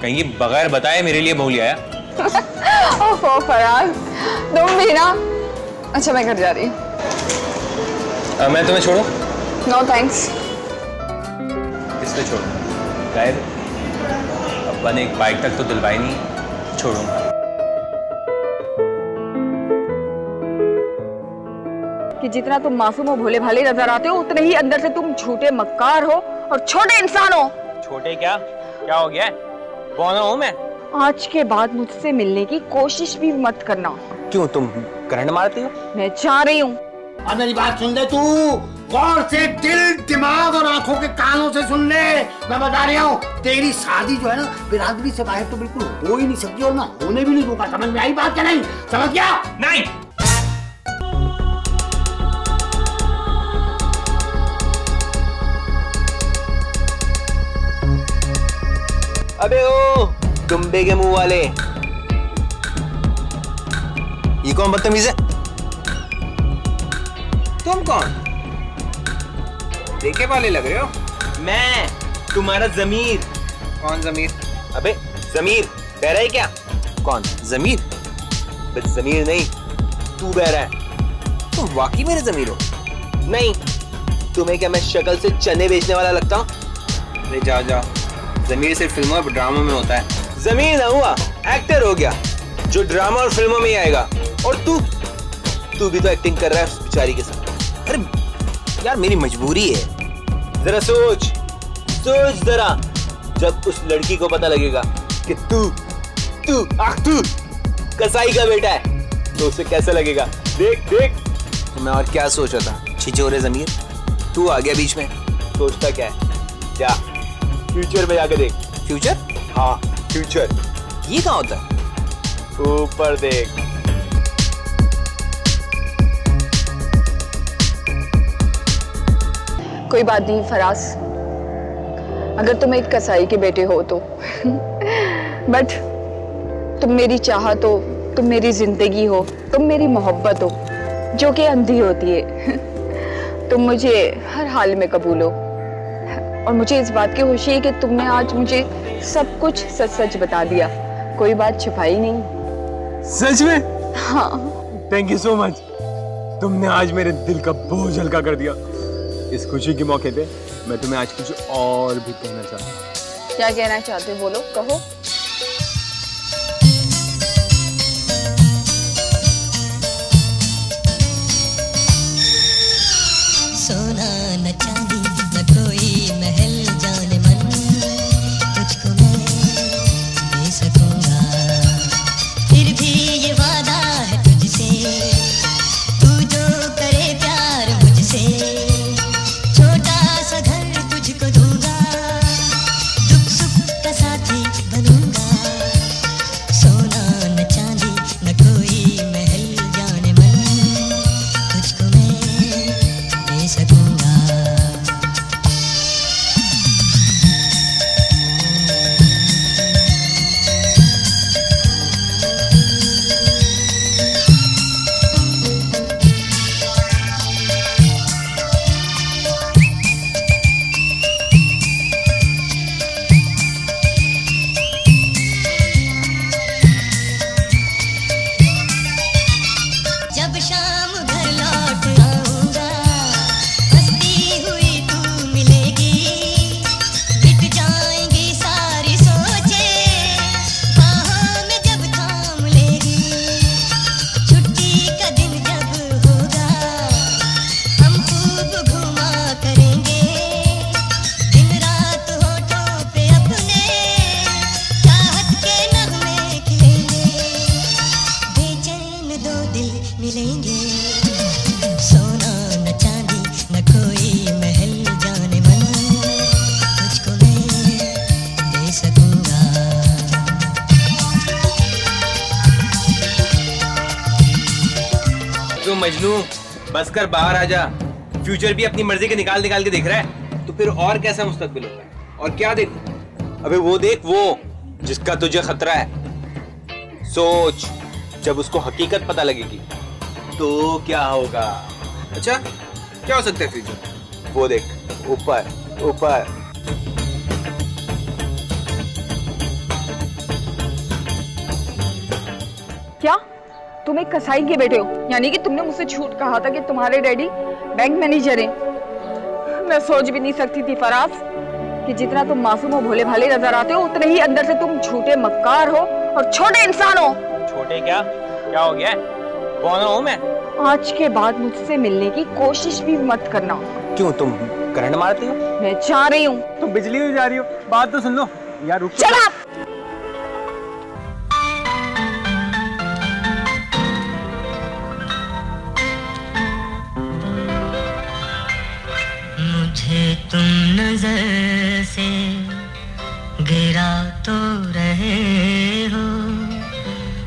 कहीं बगैर बताए मेरे लिए बहू ले आया। ओहो फराज, तुम भी ना। अच्छा मैं घर जा रही हूँ। मैं तुम्हें छोड़ूं? No thanks. किस पे छोड़ूं? शायद अब्बा ने एक बाइक तक तो दिलवाई नहीं, छोड़ूंगा। कि जितना तुम मासूम और भोले भाले नजर आते हो, उतने ही अंदर से तुम झूठे मक्कार हो और छोटे इंसान हो। छोटे क्या? क्या हो गया? कौन हूँ मैं? आज के बाद मुझसे मिलने की कोशिश भी मत करना। क्यों, तुम करंट मारती हो? मैं जा रही हूँ। अब मेरी बात सुन ले तू, गौर से दिल, दिमाग और आंखों के कानों से सुन ले। मैं बता रहा हूँ, तेरी शादी जो है ना बिरादरी से बाहर तो बिल्कुल हो ही नहीं सकती और ना होने भी नहीं दूंगा। समझ में आई बात क्या? नहीं समझ गया? नहीं। अबे ओ दुम्बे के मुंह वाले, ये कौन बदतमीज है? तुम कौन? देखे वाले लग रहे हो। मैं तुम्हारा जमीर। कौन जमीर? अबे जमीर बहरा है क्या? कौन जमीर? बस जमीर नहीं, तू बहरा है। तुम वाकई मेरे जमीर हो? नहीं, तुम्हें क्या मैं शक्ल से चने बेचने वाला लगता हूँ? अरे जा जा, जमीर सिर्फ फिल्मों और ड्रामों में होता है। जमीर ना हुआ, एक्टर हो गया जो ड्रामा और फिल्मों में ही आएगा। और तू भी तो एक्टिंग कर रहा है उस बेचारी के साथ। अरे यार मेरी मजबूरी है। जरा सोच जरा, जब उस लड़की को पता लगेगा कि तू कसाई का बेटा है तो उसे कैसा लगेगा? देख तो मैं और क्या सोच रहा था, छिछोरे जमीर, तू आ गया बीच में। सोचता क्या है? जा फ्यूचर में जाके देख। फ्यूचर? हाँ फ्यूचर। ये कहाँ होता है? ऊपर देख। कोई बात नहीं फराज, अगर तुम एक कसाई के बेटे हो तो बट तुम मेरी चाहत हो, तुम मेरी जिंदगी हो, तुम मेरी मोहब्बत हो जो कि अंधी होती है। तुम मुझे हर हाल में कबूल हो और मुझे इस बात की खुशी है कि तुमने आज मुझे सब कुछ सच सच बता दिया, कोई बात छुपाई नहीं। सच में? हाँ। थैंक यू सो मच, तुमने आज मेरे दिल का बोझ हल्का कर दिया। इस खुशी के मौके पे मैं तुम्हें आज कुछ और भी कहना चाहता हूँ। क्या कहना चाहते हो? बोलो, कहो। सोना न चांदी न कोई महल जाने मन, तुझको मैं दे सकूंगा। फिर भी ये वादा है तुझसे, तू जो करे प्यार मुझसे, छोटा सा घर तुझको दूंगा, दुख सुख का साथी बनूंगा। मजनू, बस कर बाहर आ जा। फ्यूचर भी अपनी मर्जी के निकाल निकाल के देख रहा है, तो फिर और कैसा मुस्तकबिल होता है? और क्या देखूं? अबे वो देख, वो जिसका तुझे खतरा है। सोच, जब उसको हकीकत पता लगेगी तो क्या होगा? अच्छा, क्या हो सकता है फ्यूचर? वो देख, ऊपर ऊपर। क्या तुम एक कसाई के बेटे हो? यानी कि तुमने मुझसे झूठ कहा था कि तुम्हारे डैडी बैंक मैनेजर हैं। मैं सोच भी नहीं सकती थी फराज कि जितना तुम मासूम और भोले भाले नजर आते हो, उतने ही अंदर से तुम झूठे मक्कार हो और छोटे इंसान हो। छोटे क्या हो गया है? कौन हूँ मैं? आज के बाद मुझसे मिलने की कोशिश भी मत करना। क्यों, तुम करंट मारती हो? मैं जा रही हूँ। तुम बिजली में जा रही हो? बात तो सुन लो यार, रुक। चल आप। मुझे तुम नजर से गिरा तो रहे हो,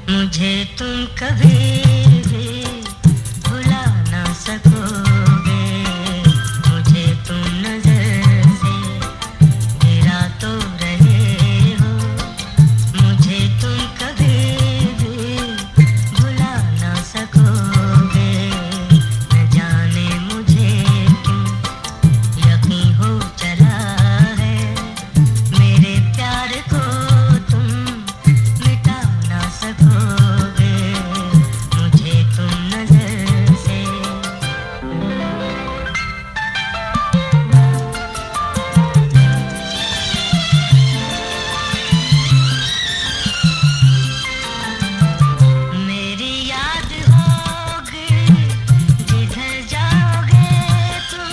मुझे तुम कभी भी भुला ना सकोगे। मुझे तुम नजर से गिरा तो रहे हो, मुझे तुम कभी भी भुला ना सकोगे। न जाने मुझे क्यों यकीन हो चला है, मेरे प्यार को तुम मिटा ना सकोगे। मुझे तुम नजर से मेरी याद होगी जिधर जाओगे तुम,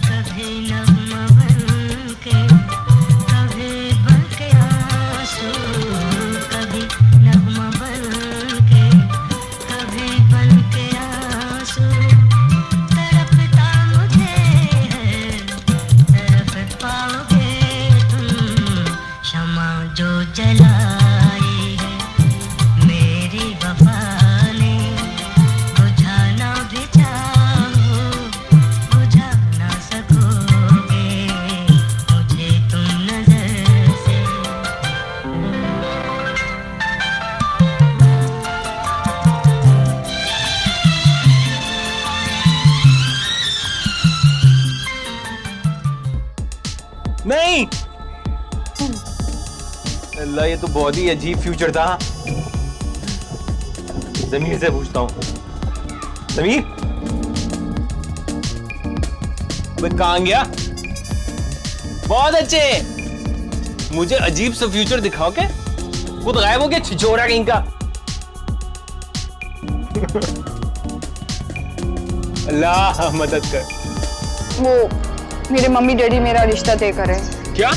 कभी नगमा बनके, कभी बनके आंसू, कभी नगमा बनके, कभी बनके आंसू। तड़पता मुझे है, तड़प पाओगे तुम, शमा जो जलाई है मेरी वफा ने, बुझाना भी चाहो बुझा ना सकोगे। मुझे तुम नजर से नहीं। अल्लाह, ये तो बहुत ही अजीब फ्यूचर था। जमीर से पूछता हूँ। जमीर, कहाँ गया? बहुत अच्छे, मुझे अजीब सा फ्यूचर दिखाओ के खुद गायब हो गया, छिछोरा कहीं का। अल्लाह मदद कर। वो मेरे मम्मी डैडी मेरा रिश्ता तय करे। क्या?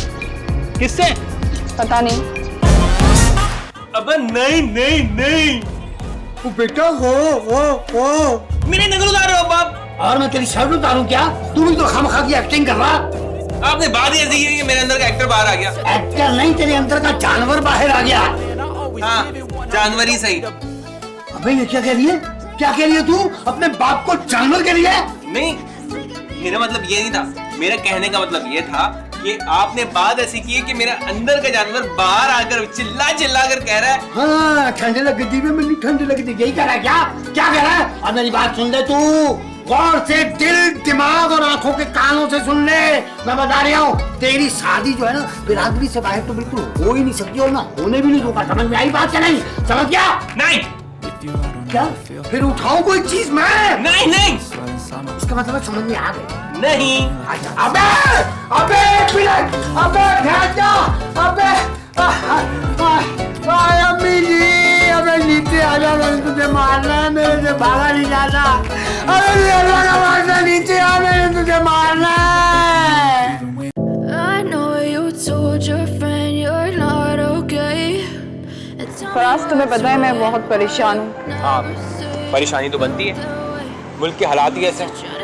किससे? पता नहीं। अबे नहीं नहीं नहीं, वो बेटा हो मेरे नजर उतार रहे हो बाप। और मैं तेरी शर्ट उतारूं क्या? तू भी तो खामखा की एक्टिंग कर रहा। आपने बात ही ऐसी की कि मेरे अंदर का एक्टर बाहर आ गया। एक्टर नहीं, तेरे अंदर का जानवर बाहर आ गया। हाँ, जानवर ही सही। अबे ये क्या कह रही है? क्या कह रही है तू? अपने बाप को जानवर कह रही है? नहीं, मेरा मतलब ये नहीं था। मेरा कहने का मतलब ये था कि आपने बात ऐसी की है कि मेरा अंदर का जानवर बाहर आकर चिल्ला चिल्ला कर कह रहा है। हाँ, ठंड लग गई थी, मैंने ठंड लग गई। यही कह रहा है क्या? क्या कह रहा है? और मेरी बात सुन ले तू, गौर से, दिल, दिमाग और आंखों के कानों से सुन ले। मैं बता रहा हूँ, तेरी शादी जो है ना बिरादरी से बाहर तो बिल्कुल हो ही नहीं सकती और ना होने भी नहीं दूंगा। समझ में आई बात क्या? नहीं समझ गया? नहीं। क्या? फिर उठाऊं कोई चीज मैं? नहीं नहीं। इसका मतलब समझ में आ गई? नहीं। अबे अबे एक मिनट, अबे ठहर जा, अबे अम्मी जी, अबे नीचे आ जा, मैंने तुझे मारना है, मेरे से भागा नहीं जाता। अबे मारना, नीचे आ, मैंने तुझे मारना है। I know you told your friend you're not okay. Faraz, तुम्हें पता है मैं बहुत परेशान हूँ। हाँ, परेशानी तो बनती है। मुल्क के हालात ही ऐसे हैं।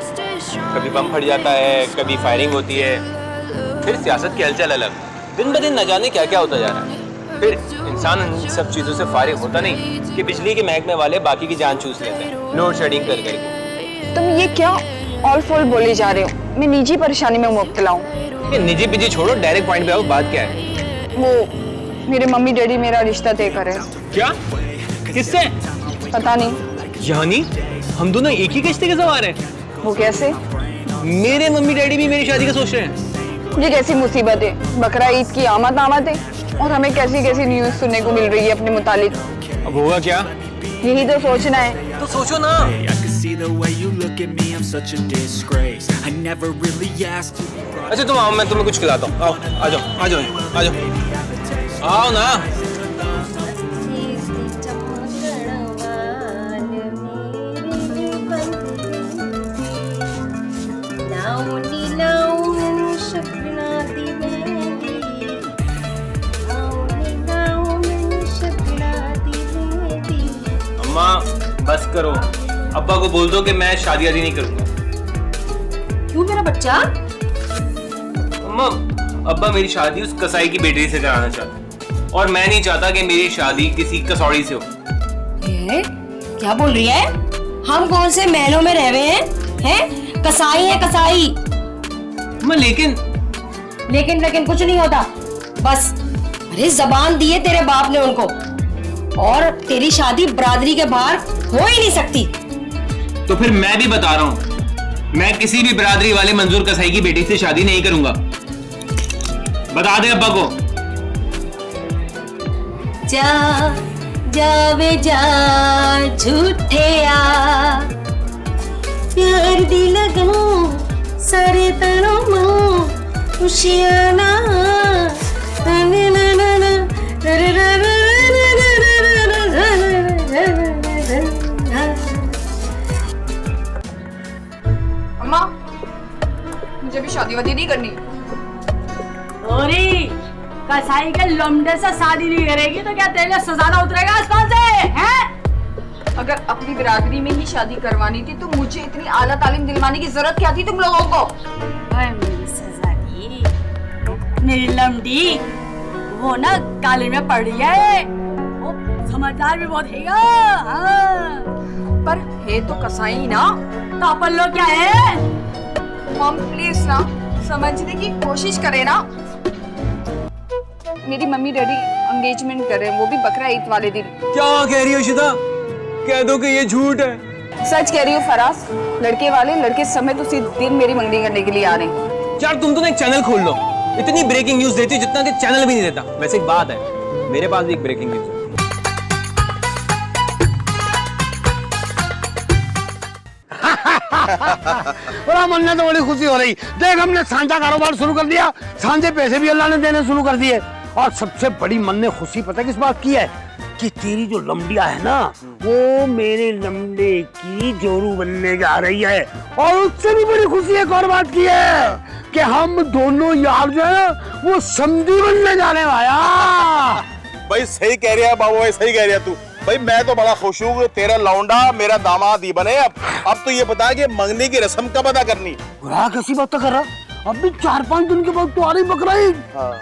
कभी बम फट जाता है, कभी फायरिंग होती है, फिर सियासत की हलचल अलग। दिन ब दिन न जाने क्या क्या होता जा रहा है। फिर इंसान इन सब चीजों से फारिग होता नहीं कि बिजली के महकमे वाले बाकी की जान चूस लेते हैं लोड शेडिंग कर करके। तुम ये क्या ऑल फॉल बोले जा रहे हो? मैं निजी परेशानी में मुब्तला हूँ। ये निजी पिजी छोड़ो, डायरेक्ट पॉइंट पे आओ, बात क्या है? वो मेरे मम्मी डैडी मेरा रिश्ता तय करे। क्या? किससे? पता नहीं। यानी हम दोनों एक ही कश्ती के सवार हैं? वो कैसे? मेरे मम्मी डैडी भी मेरी शादी का सोच रहे हैं। ये कैसी मुसीबत है? बकरा ईद की आमद है और हमें कैसी कैसी न्यूज़ सुनने को मिल रही है अपने मुतालिक। अब होगा क्या? यही तो सोचना है। तो सोचो ना। See the way you look at me, I'm such a disgrace. I never really asked to be brought. अच्छा तुम आओ, मैं तुम्हें कुछ खिलाता हूँ। आओ, आ जाओ, आ जाओ, आ जाओ, आओ ना। अम्मा बस करो, अब्बा को बोल दो कि मैं शादी आदि नहीं करूंगा। क्यों मेरा बच्चा? अम्मा, अब्बा मेरी शादी उस कसाई की बेटी से कराना चाहते हैं और मैं नहीं चाहता कि मेरी शादी किसी कसौड़ी से हो। क्या बोल रही है? हम कौन से महलों में रह रहे हैं? कसाई है कसाई। अम्मा लेकिन कुछ नहीं होता। बस अरे जबान दी है तेरे बाप ने उनको, और तेरी शादी बरादरी के बाहर हो ही नहीं सकती। तो फिर मैं भी बता रहा हूँ, मैं किसी भी बरादरी वाले मंजूर कसाई की बेटी से शादी नहीं करूंगा। बता दे अब्बा को। जावे जा झूठे आ, प्यार दी लगाऊं सारे तनों में खुशियां ना अम्मा, मुझे भी शादी वादी नहीं करनी। अरे कसाई के लौंडे से शादी नहीं करेगी तो क्या तेरे लिए सजाना उतरेगा आसमान से? हैं? अगर अपनी बिरादरी में ही शादी करवानी थी तो मुझे इतनी आला तालीम दिलवाने की जरूरत क्या थी तुम लोगों को? मेरी सजादी, मेरी लौंडी, वो ना काली में पड़ रही है, वो समझदार भी बहुत है। हाँ। पर है तो कसाई ना। तो अपन लोग क्या है? मॉम प्लीज ना समझने की कोशिश करे ना। मेरी मम्मी डैडी एंगेजमेंट कर रहे हैं, वो भी बकरा ईद वाले दिन। क्या कह रही हो शिदा? कह दो कि ये झूठ है। सच कह रही हो फराज, लड़के वाले लड़के समेत उसी दिन मेरी मंगनी करने के लिए आ रहे हैं। यार तुम तो एक चैनल खोल लो, इतनी ब्रेकिंग न्यूज देती हो जितना कि चैनल भी नहीं देता। वैसे एक बात है, मेरे पास भी एक ब्रेकिंग न्यूज है। बड़ा मन में तो बड़ी खुशी हो रही। देख हमने सांझा कारोबार शुरू कर दिया, सांझे पैसे भी अल्लाह ने देने शुरू कर दिए। और सबसे बड़ी मन में खुशी पता किस बात की है? कि तेरी जो लमडिया है ना, वो मेरे लमडे की जोरू बनने जा रही है। और उससे भी बड़ी खुशी एक और बात की है कि हम दोनों यार जो है वो समधी बनने जा रहे हैं। भाया भाई सही कह रही है बाबू भाई, सही कह रही है तू। भाई मैं तो बड़ा खुश हूँ, तेरा लौंडा मेरा दामाद ही बने। अब तो ये बता कि मंगनी की रस्म कब अदा करनी? कैसी बात कर रहा? अभी 4-5 दिन के बाद तो आ रही बकरा ईद।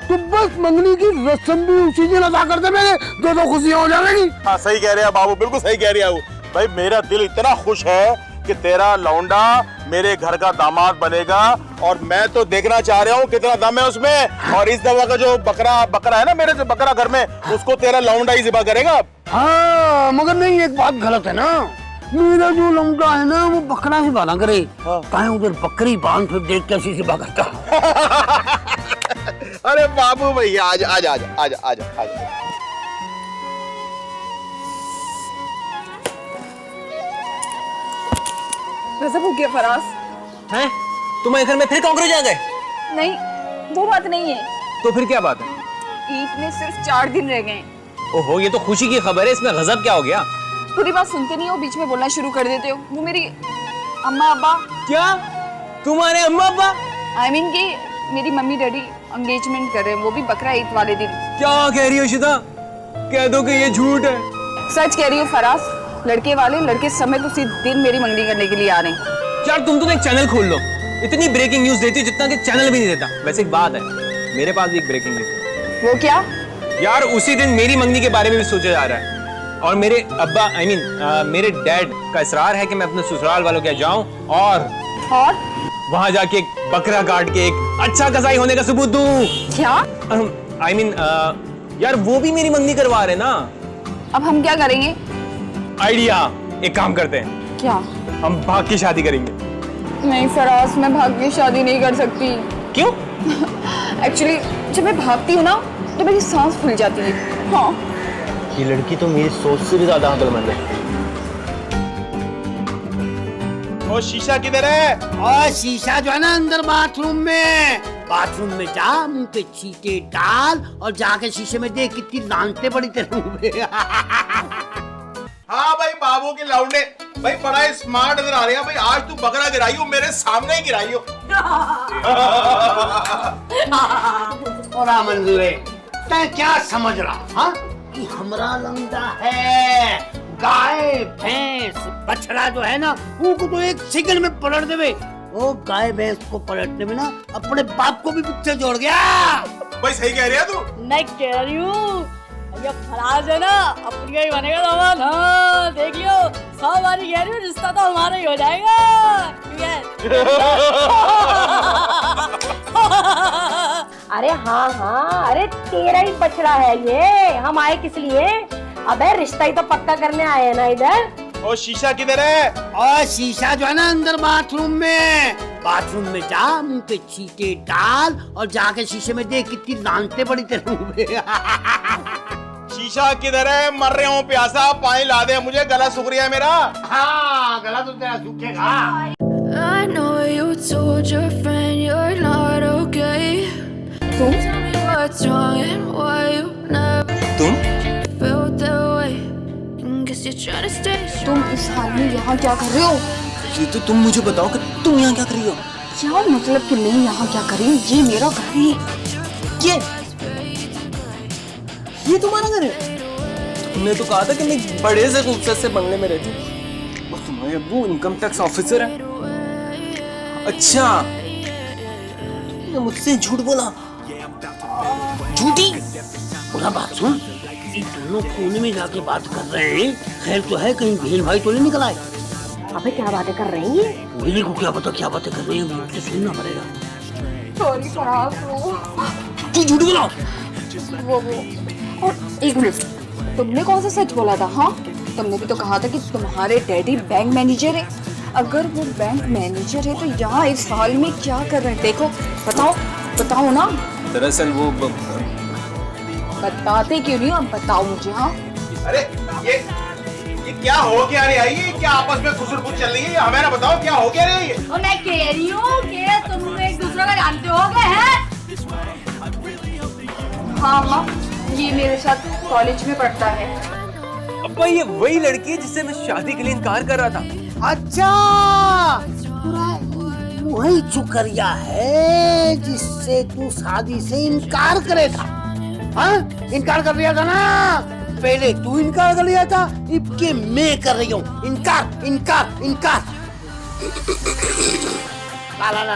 तो बस मंगनी की रस्म भी उसी दिन अदा कर दे मेरे, दो खुशियां हो जाएंगी। हाँ सही कह रहे हैं बाबू, बिल्कुल सही कह रही है। भाई मेरा दिल इतना खुश है कि तेरा लौंडा मेरे घर का दामाद बनेगा, और मैं तो देखना चाह रहा हूँ कितना दम है उसमें। और इस दफा का जो बकरा है ना, मेरे से बकरा घर में, उसको तेरा लौंडा ही ज़िबा करेगा। हाँ मगर नहीं, एक बात गलत है ना, मेरा जो लौंडा है ना वो बकरा ही बाना करे। कहीं उधर बकरी बांध फिर देख कैसी सी करता। अरे बाबू भैया आजा आजा आजा आजा आजा आजा। गजब हो गया फराज। हैं? तुम्हारे घर में फिर कॉकरोच आ गए? नहीं, वो बात नहीं है। तो फिर क्या बात है? ईद में सिर्फ 4 दिन रह गए। ओहो, ये तो खुशी की खबर है, इसमें गजब क्या हो गया? पूरी बात सुनते नहीं हो, बीच में बोलना शुरू कर देते हो। वो मेरी अम्मा अब्बा। क्या? तुम्हारे अम्मा अब्बा? आई मीन कि मेरी मम्मी डैडी एंगेजमेंट कर रहे हैं, वो भी बकरा ईद वाले दिन। क्या कह रही हो शिदा? कह दो कि ये झूठ है। सच कह रही हो फराज, लड़के वाले लड़के समेत उसी दिन मेरी मंगनी करने के लिए आ रहे हैं। यार तुम तो एक चैनल खोल लो, इतनी ब्रेकिंग न्यूज देती हो जितना कि चैनल भी नहीं देता। वैसे एक बात है, मेरे पास भी एक ब्रेकिंग न्यूज है। वो क्या? यार उसी दिन मेरी मंगनी के बारे में भी सोचा जा रहा है और मेरे अब्बा मेरे डैड का इसरार है कि मैं अपने ससुराल वालों के जाऊं और वहां जाके एक बकरा काट के एक अच्छा कसाई होने का सबूत दूं। क्या? यार वो भी मेरी मंगनी करवा रहे ना। अब हम क्या करेंगे? आइडिया, एक काम करते हैं, क्या? हम भाग की शादी करेंगे। नहीं फराज, मैं भाग की शादी नहीं कर सकती। क्यों? एक्चुअली जब मैं भागती हूँ ना तो मेरी सांस फूल जाती है। हाँ, ये लड़की तो मेरी सोच से भी ज्यादा अक्लमंद है। ओ शीशा किधर है? और शीशा जो है ना अंदर बाथरूम में जा, मुंह पे छींटे डाल और जाके शीशे में देख कितनी लानते पड़ी तेरे मुंह पे। हाँ भाई बाबू के लौंडे भाई बड़ा स्मार्ट नजर आ रहे हैं भाई। आज तू बकरा गिराई हो, मेरे सामने ही गिराई हो। और मंजूर है, तै क्या समझ रहा हाँ कि हमरा लंगड़ा है? गाय भैंस बछड़ा जो है ना उनको तो एक सेकंड में पलट देवे। वो गाय भैंस को पलटने में ना अपने बाप को भी पीछे जोड़ गया। भाई सही कह रही है तू। मैं कह रही हूँ ये फराज है ना अपनी का ही बनेगा दामाद। हाँ देख लियो, 100 बारी कह रही हूँ, रिश्ता तो हमारा ही हो जाएगा। अरे हाँ, अरे तेरा ही बछड़ा है ये। हम आए किस लिए? अबे रिश्ता ही तो पक्का करने आए हैं ना इधर। ओ शीशा किधर है? और शीशा जो है ना अंदर बाथरूम में जा, मुंह पे छींटे डाल और जाके शीशे में देख कितनी लानते पड़ी तेरे मुंह पे। शीशा किधर है? मर रहे हूँ प्यासा, पानी ला दे मुझे, गला सूख रहा है मेरा। हाँ, गला तो तेरा सूखेगा। I know you told your friend you're not okay. Tell me what's wrong and why you never felt that way. And guess you're trying to stay strong. तुम इस हाल में यहाँ क्या कर रहे हो? ये तो तुम मुझे बताओ कि तुम यहाँ क्या कर रही हो? क्या मतलब कि मैं यहाँ क्या कर रही हूँ? ये मेरा घर है। ये तुम्हारा घर है? तुमने तो कहा था कि मैं बड़े से खूबसूरत से बंगले में रहती हूँ और तुम्हारे अब्बू इनकम टैक्स ऑफिसर है। अच्छा, तुमने मुझसे झूठ बोला। झूठी पूरा बात सुन। ये दोनों कोने में जाके बात कर रहे हैं। खैर तो है, कहीं बहन भाई तो नहीं निकल आए। अबे क्या बातें कर रही हैं? मेरे को क्या पता क्या बातें कर रही है, मुझे सुनना पड़ेगा। सॉरी फराज, तू झूठ बोला। वो और एक मिनट, तुमने कौन सा सच बोला था? हाँ, तुमने भी तो कहा था कि तुम्हारे डैडी बैंक मैनेजर है। अगर वो बैंक मैनेजर है तो यहाँ इस हाल में क्या कर रहे हैं? देखो, बताओ ना। दरअसल वो बताते क्यों नहीं? अब बताओ मुझे। हाँ, अरे ये क्या हो क्या रही है? ये क्या आपस में खुसुर चल रही है? हमें ना बताओ क्या हो क्या रही है? और मैं कह रही हूँ कि तुम एक दूसरे को जानते होगे हैं? हाँ माँ, ये मेरे साथ कॉलेज में पढ़ता है। अब्बा ये वही लड़की है जिससे मैं शादी के लिए इनकार कर रहा था। अच्छा, वही चुकरिया है जिससे तू शादी से इनकार करे था। हाँ, इनकार कर दिया था ना। पहले तू इनकार कर लिया था, अब के मैं कर रही हूँ इनकार।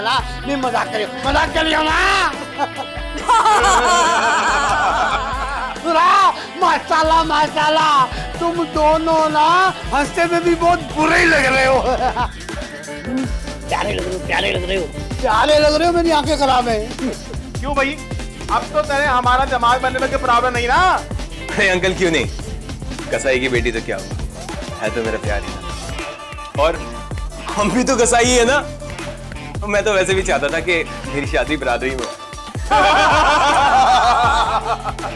ला, मैं मजाक कर रही हूँ ना। माशाल्लाह, तुम दोनों ना हंसते में भी बहुत बुरे ही लग रहे हो। प्यारे लग रहे हो। मेरी आंखें खराब है। क्यों भाई? अब तो तेरे हमारा दिमाग बनने में कोई प्रॉब्लम नहीं ना? अरे अंकल क्यों नहीं, कसाई की बेटी तो क्या हुआ, है तो मेरा प्यार ही। और हम भी तो कसाई है ना। मैं तो वैसे भी चाहता था कि मेरी शादी बरादरी में।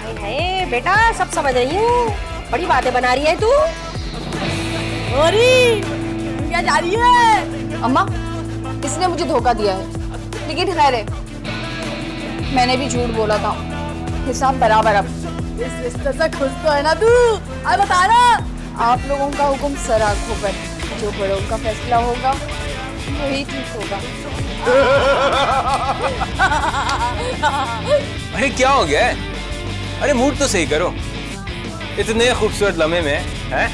अरे बेटा, सब समझ रही हूँ, बड़ी बातें बना रही है तू। अरे क्या जा रही है? अम्मा, इसने मुझे धोखा दिया है, लेकिन खैर है, मैंने भी झूठ बोला था। हिसाब बराबर। अब इस रिश्ते से खुश तो है ना तू? अब बता ना। आप लोगों का हुक्म सर आंखों पर, जो बड़ों का फैसला होगा वही ठीक होगा। अरे क्या हो गया है? अरे मूड तो सही करो। इतने खूबसूरत लम्हे में हैं?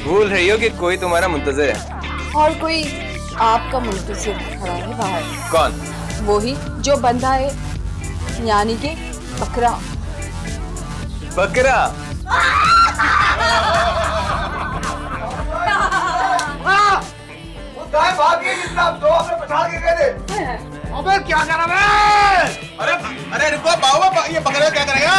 भूल रही हो कि कोई तुम्हारा मुंतज़िर है और कोई आपका मुंतज़िर खड़ा है बाहर। कौन? वो ही जो बंधा है, यानी कि बकरा। बकरा। गाय भाग गई जितना दो अपने पछाड़ के गए थे। अबे क्या करा मैं? अरे रुको बाबा, ये बकरा क्या करेगा?